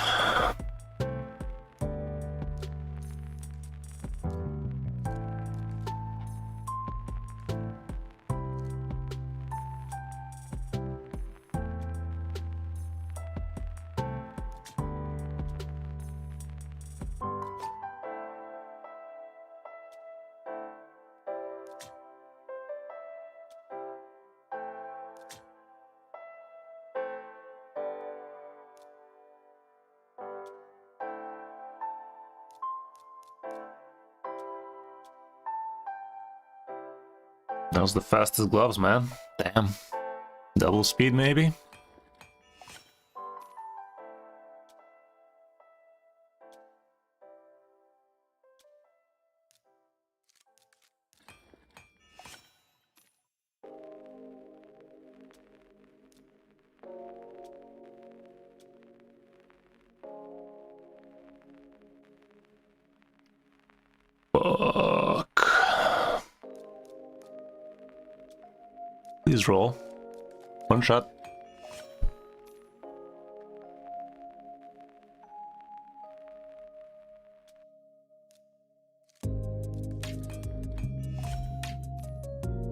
That was the fastest gloves, man. Damn. Double speed, maybe? Fuck. Please roll. One shot.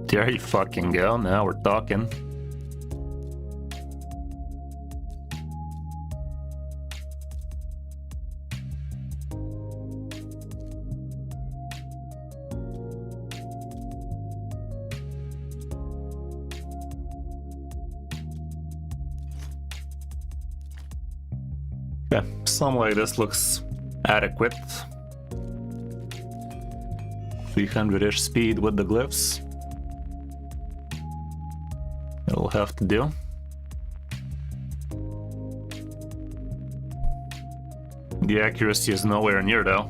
There you fucking go. Now we're talking. Yeah, something like this looks adequate. 300-ish speed with the glyphs. It'll have to do. The accuracy is nowhere near though.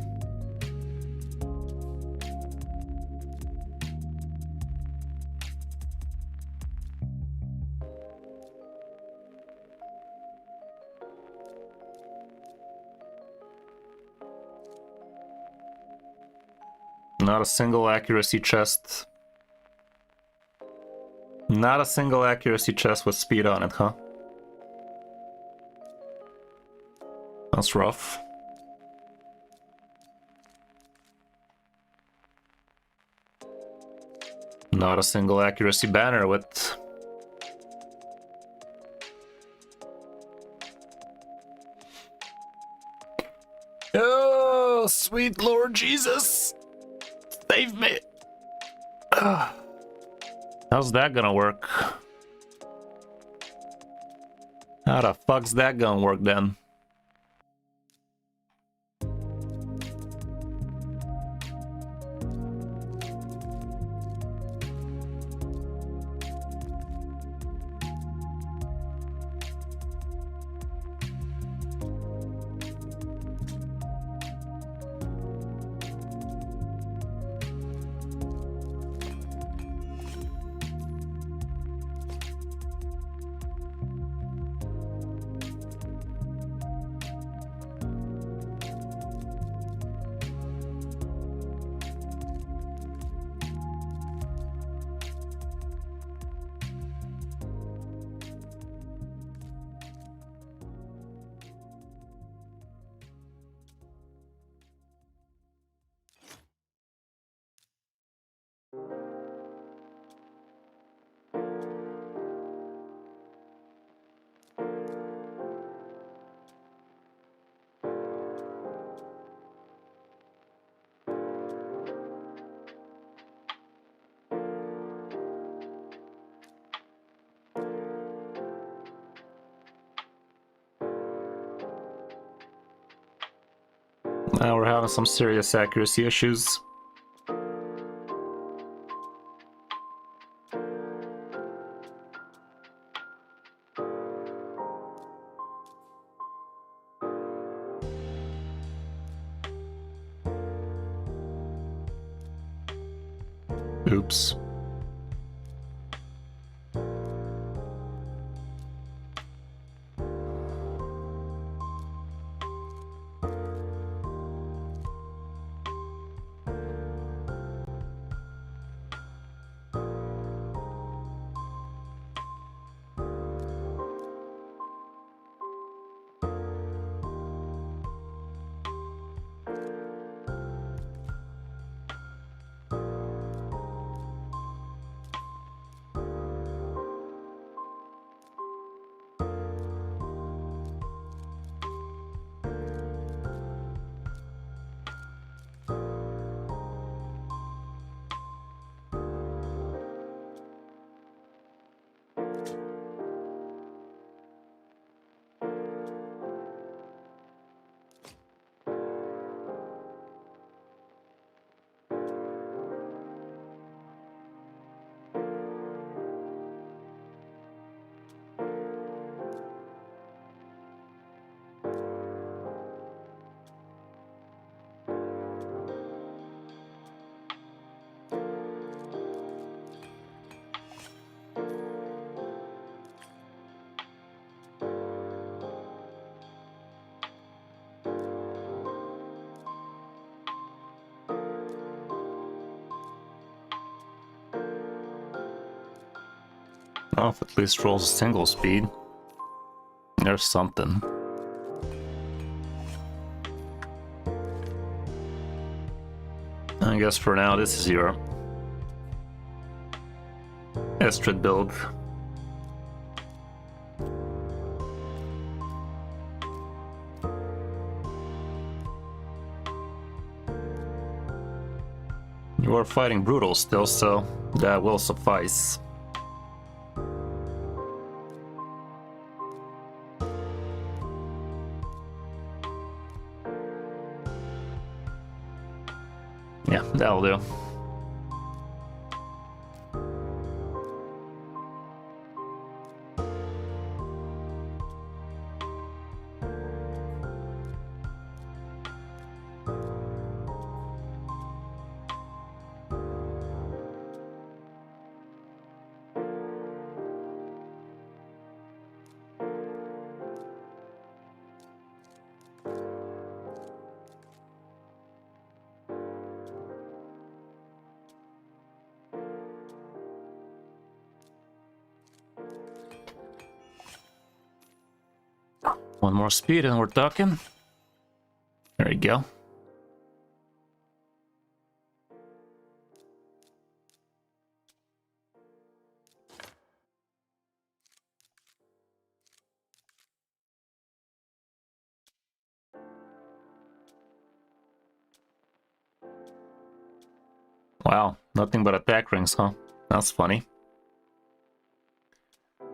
Not a single accuracy chest. Not a single accuracy chest with speed on it, huh? That's rough. Not a single accuracy banner with... Oh, sweet Lord Jesus! Save me! How's that gonna work? How the fuck's that gonna work then? Now we're having some serious accuracy issues. Oops. Well, if at least rolls a single speed, there's something. I guess for now this is your Estrid build. You are fighting brutal still, so that will suffice. Yeah, that'll do. One more speed and we're talking. There you go. Wow, nothing but attack rings, huh? That's funny.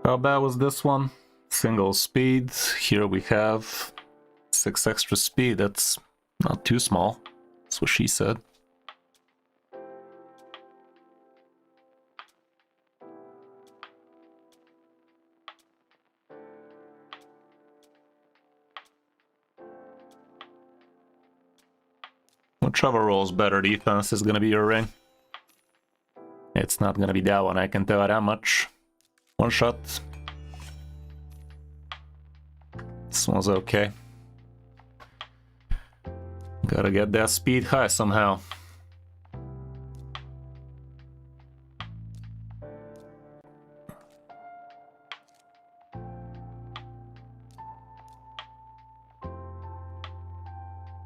How bad was this one? Single speed. Here we have 6 extra speed. That's not too small. That's what she said. Whichever rolls better defense is gonna be your ring. It's not gonna be that one, I can tell that much. One shot. This one's okay. Gotta get that speed high somehow.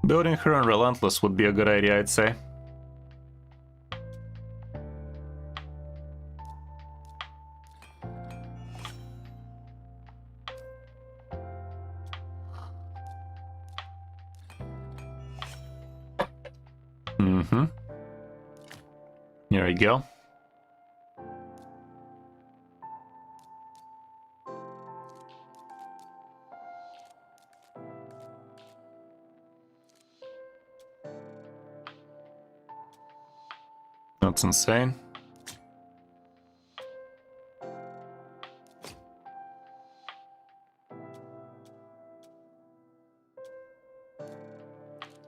Building her on Relentless would be a good idea, I'd say. Here we go. That's insane.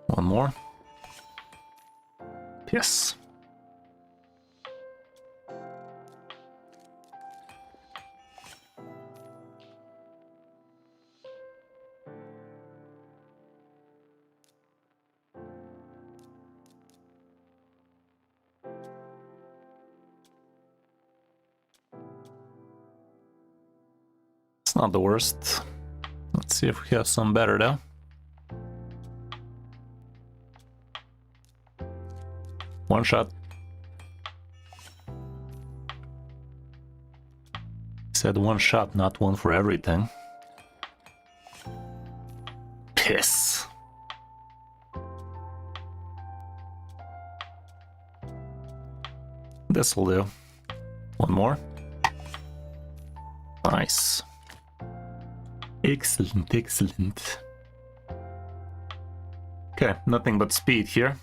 One more. Yes. It's not the worst. Let's see if we have some better though. One shot. Said one shot, not one for everything. Piss. This'll do. One more. Nice. Excellent, excellent. Okay, nothing but speed here.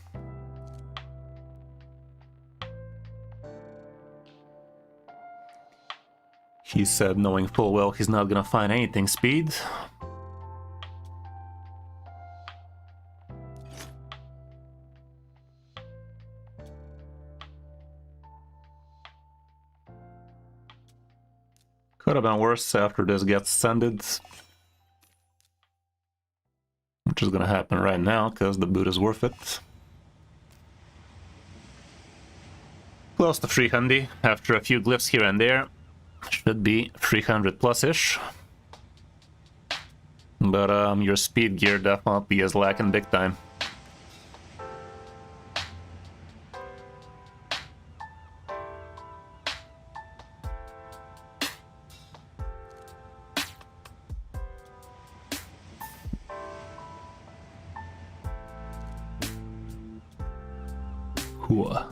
He said, knowing full well he's not gonna find anything speed. Could have been worse after this gets sended. Which is gonna happen right now, because the boot is worth it. Close to 300, after a few glyphs here and there. Should be 300 plus-ish. But your speed gear definitely is lacking big time. Hooah.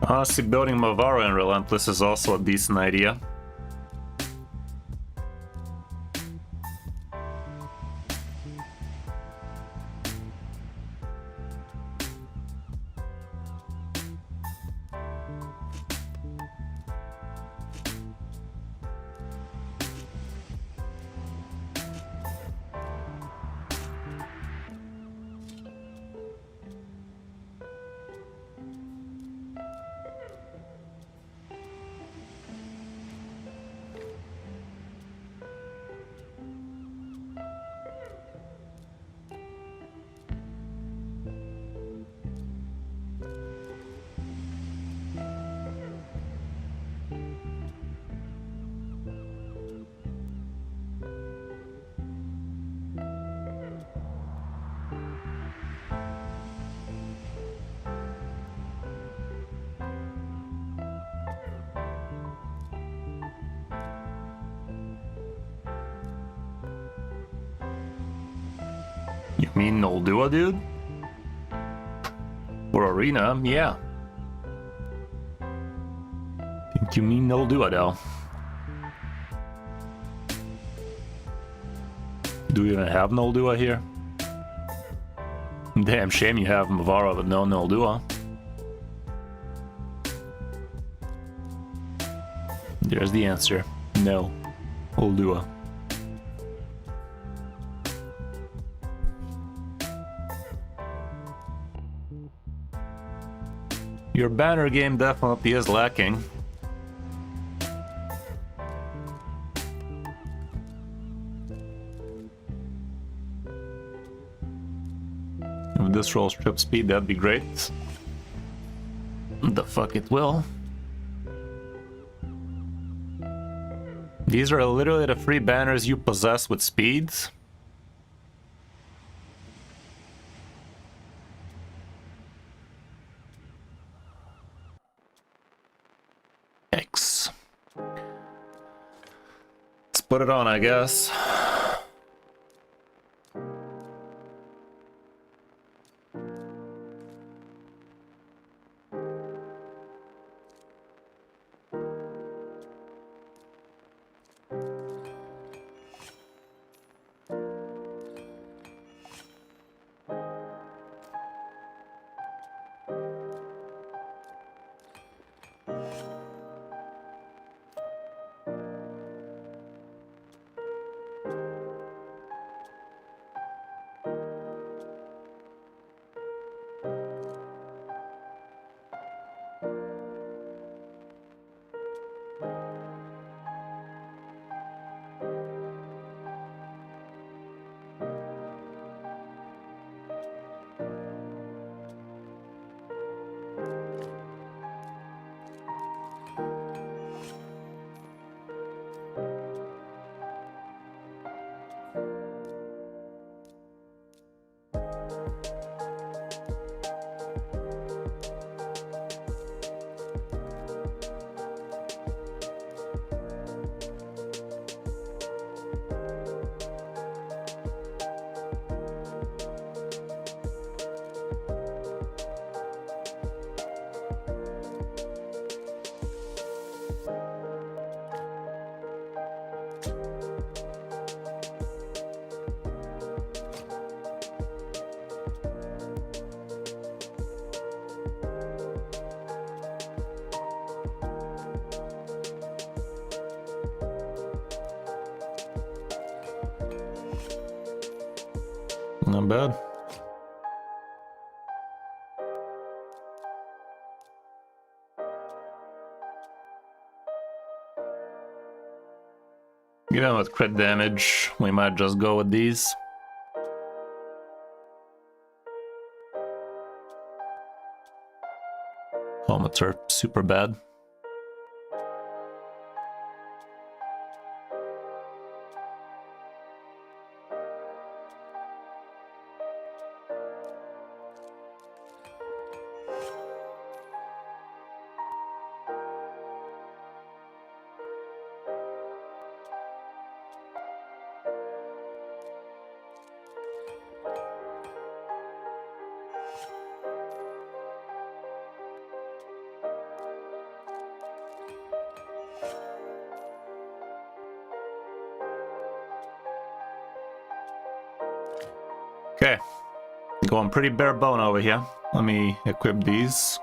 Honestly, building Mavara and Relentless is also a decent idea. You mean Noldua, dude? For Arena, yeah. Think you mean Noldua, though. Do you even have Noldua here? Damn shame you have Mavara but no Noldua. There's the answer. No. Noldua. Your banner game definitely is lacking. If this rolls trip speed, that'd be great. The fuck it will. These are literally the free banners you possess with speeds. X. Let's put it on, I guess. Not bad. Given with crit damage, we might just go with these. Helmets are super bad. Okay, going pretty bare bone over here. Let me equip these.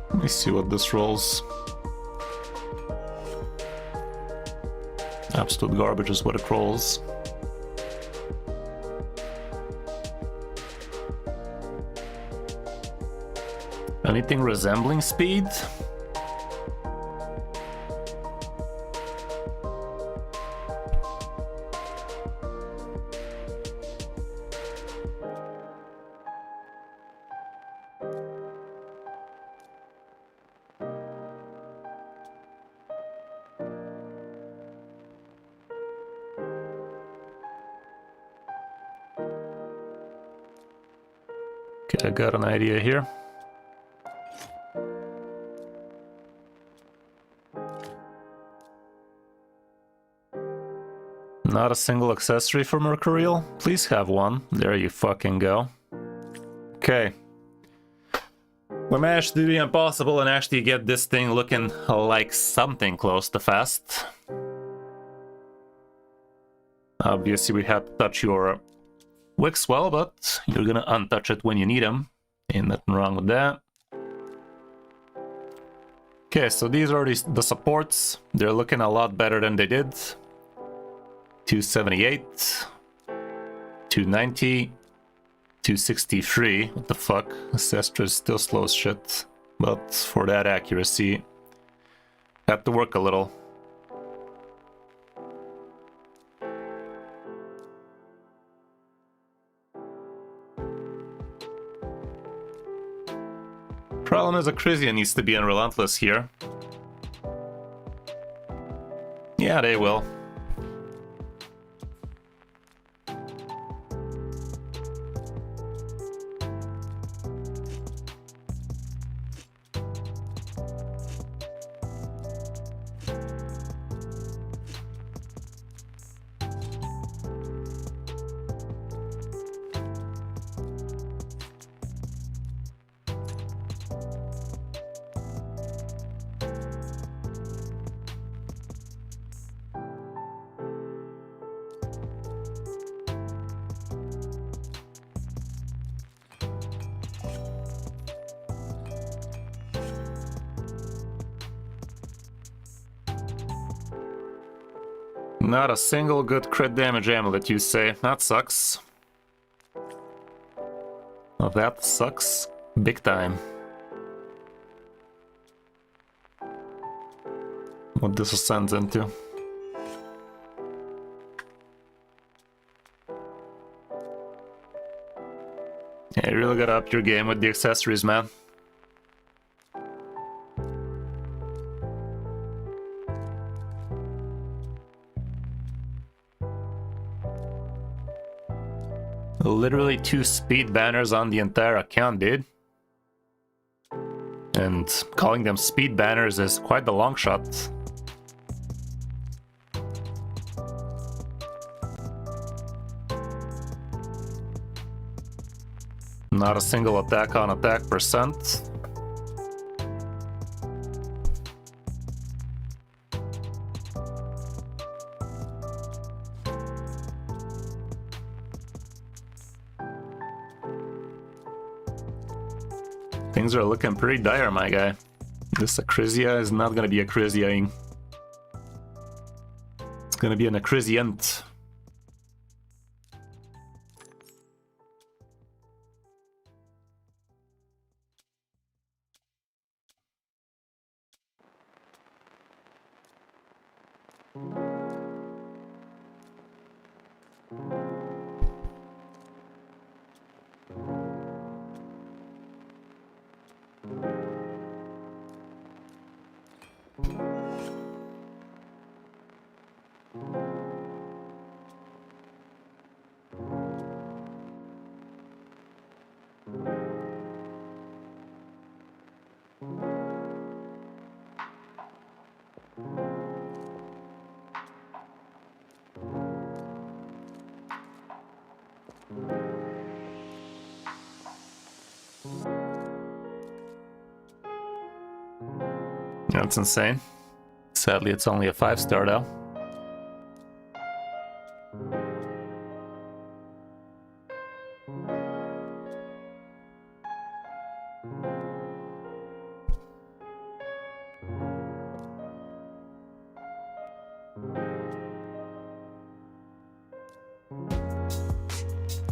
Let me see what this rolls. Absolute garbage is what it rolls. Anything resembling speed? Okay, I got an idea here. Not a single accessory for Mercurial? Please have one. There you fucking go. Okay. We managed to do the impossible and actually get this thing looking like something close to fast. Obviously we have to touch your wicks well, but you're gonna untouch it when you need them. Ain't nothing wrong with that. Okay, so these are the supports. They're looking a lot better than they did. 278, 290, 263. What the fuck? Ancestor still slow as shit. But for that accuracy, had to work a little. Problem is, Acrisia needs to be unrelentless here. Yeah, they will. Not a single good crit damage amulet, you say. That sucks. Oh, that sucks big time. What this ascends into. Yeah, you really gotta up your game with the accessories, man. Literally 2 speed banners on the entire account, dude. And calling them speed banners is quite the long shot. Not a single attack on attack percent. Things are looking pretty dire, my guy. This Acrisia is not gonna be Acrisiaing. It's gonna be an Acrisiant. That's insane. Sadly, it's only a 5-star though.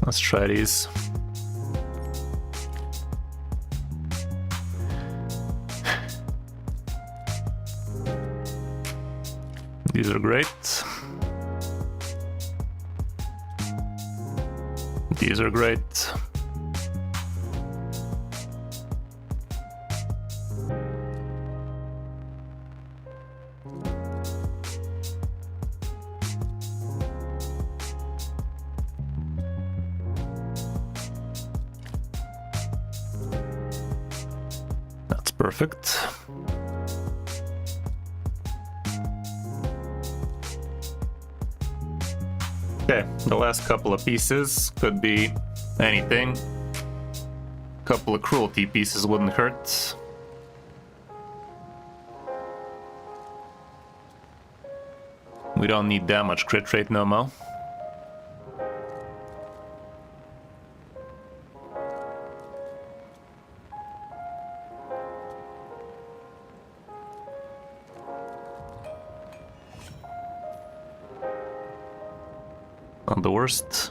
Let's try these. These are great. These are great. That's perfect. Okay, the last couple of pieces could be anything. Couple of cruelty pieces wouldn't hurt. We don't need that much crit rate no more. Not the worst.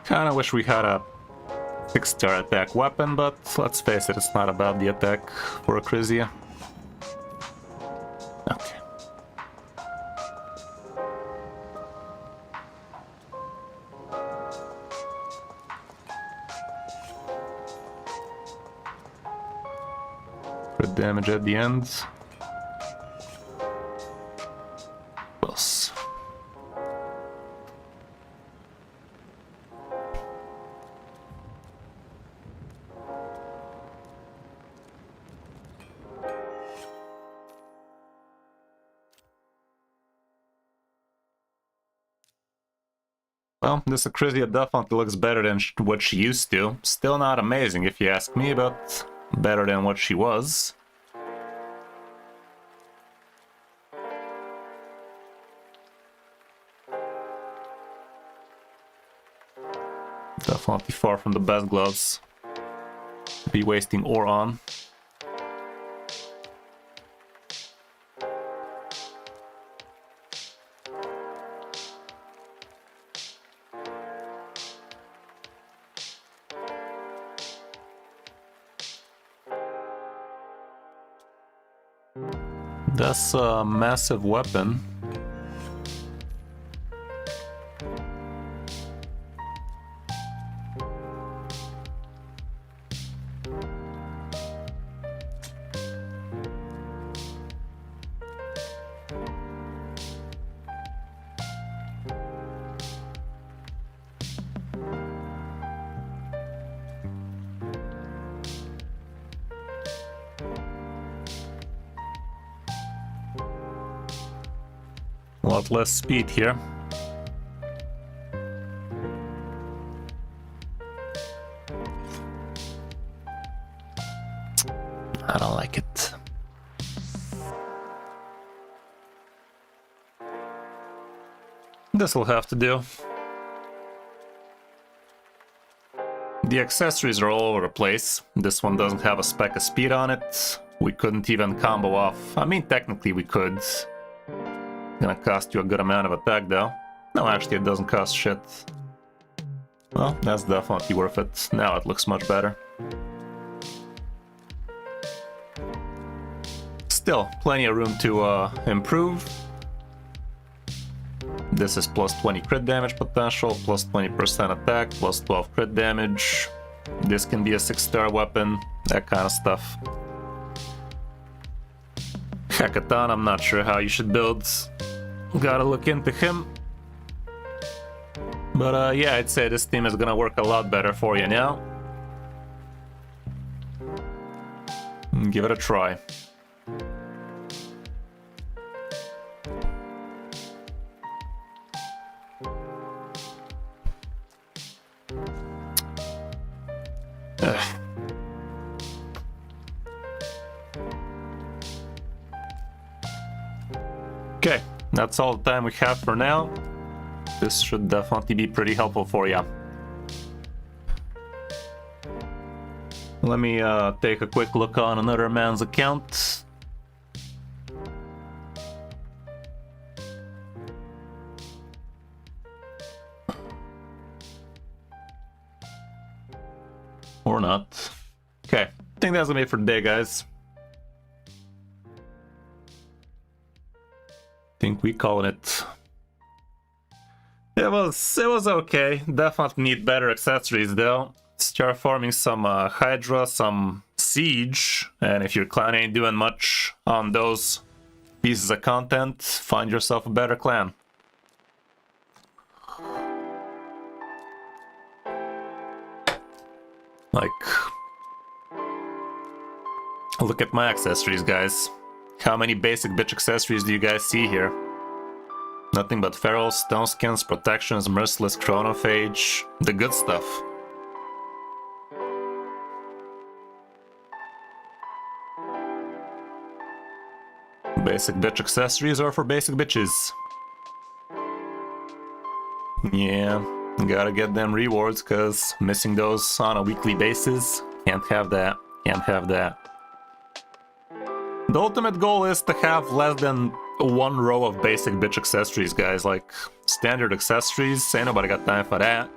Kinda wish we had a 6-star attack weapon, but let's face it, it's not about the attack for a Crizia. Okay. Crit damage at the end. Close. Well, this Crizia definitely looks better than what she used to. Still not amazing if you ask me, but better than what she was. Definitely far from the best gloves to be wasting ore on. That's a massive weapon. A lot less speed here. I don't like it. This will have to do. The accessories are all over the place. This one doesn't have a speck of speed on it. We couldn't even combo off. I mean, technically we could. Gonna cost you a good amount of attack though. No, actually it doesn't cost shit. Well, that's definitely worth it. Now it looks much better. Still, plenty of room to improve. This is plus 20 crit damage potential, plus 20% attack, plus 12 crit damage. This can be a 6-star weapon, that kind of stuff. Hackathon, I'm not sure how you should build. Gotta look into him. But yeah, I'd say this team is gonna work a lot better for you now. Give it a try. Okay, that's all the time we have for now. This should definitely be pretty helpful for you. Let me take a quick look on another man's account. Or not. Okay, I think that's gonna be it for today, guys. Think we calling it. It was okay. Definitely need better accessories though. Start farming some Hydra, some Siege, and if your clan ain't doing much on those pieces of content, find yourself a better clan. Like, look at my accessories, guys. How many basic bitch accessories do you guys see here? Nothing but ferals, stone skins, protections, merciless chronophage, the good stuff. Basic bitch accessories are for basic bitches. Yeah, gotta get them rewards, cause missing those on a weekly basis, can't have that, can't have that. The ultimate goal is to have less than one row of basic bitch accessories, guys. Like, standard accessories, ain't nobody got time for that.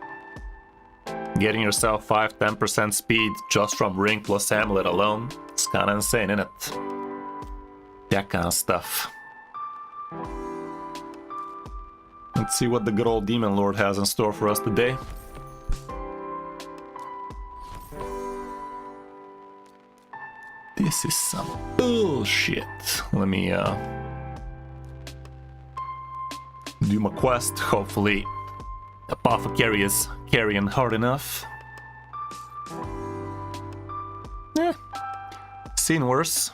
Getting yourself 5-10% speed just from ring plus amulet alone, it's kinda insane, innit? That kind of stuff. Let's see what the good old Demon Lord has in store for us today. This is some bullshit. Let me do my quest. Hopefully Apothecary is carrying hard enough. Seen worse.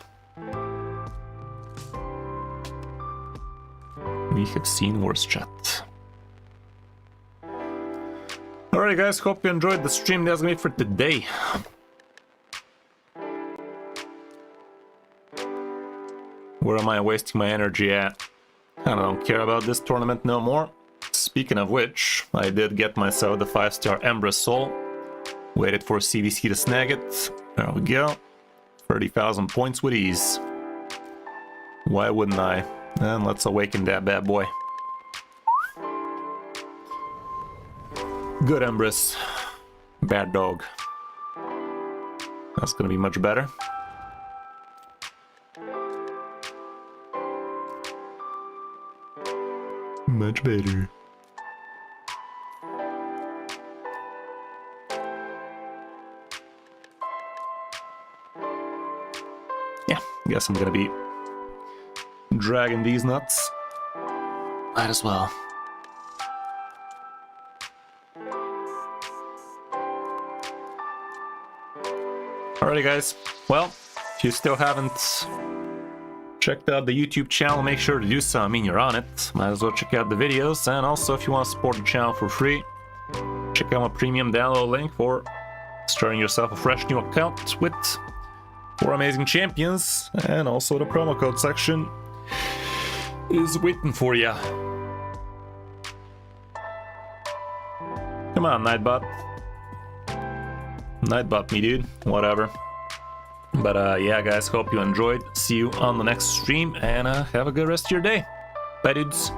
We have seen worse, chat. Alright guys, hope you enjoyed the stream. That's gonna be it for today. Where am I wasting my energy at? I don't care about this tournament no more. Speaking of which, I did get myself the 5-star Empress Soul. Waited for CVC to snag it. There we go. 30,000 points with ease. Why wouldn't I? And let's awaken that bad boy. Good Empress. Bad dog. That's gonna be much better. Much better. Yeah, guess I'm gonna be dragging these nuts. Might as well. Alrighty guys, well, if you still haven't checked out the YouTube channel, make sure to do so. I mean, you're on it. Might as well check out the videos. And also, if you want to support the channel for free, check out my premium download link for starting yourself a fresh new account with 4 amazing champions. And also the promo code section is waiting for ya. Come on, Nightbot. Nightbot me, dude. Whatever. But yeah, guys, hope you enjoyed. See you on the next stream, and have a good rest of your day. Bye, dudes.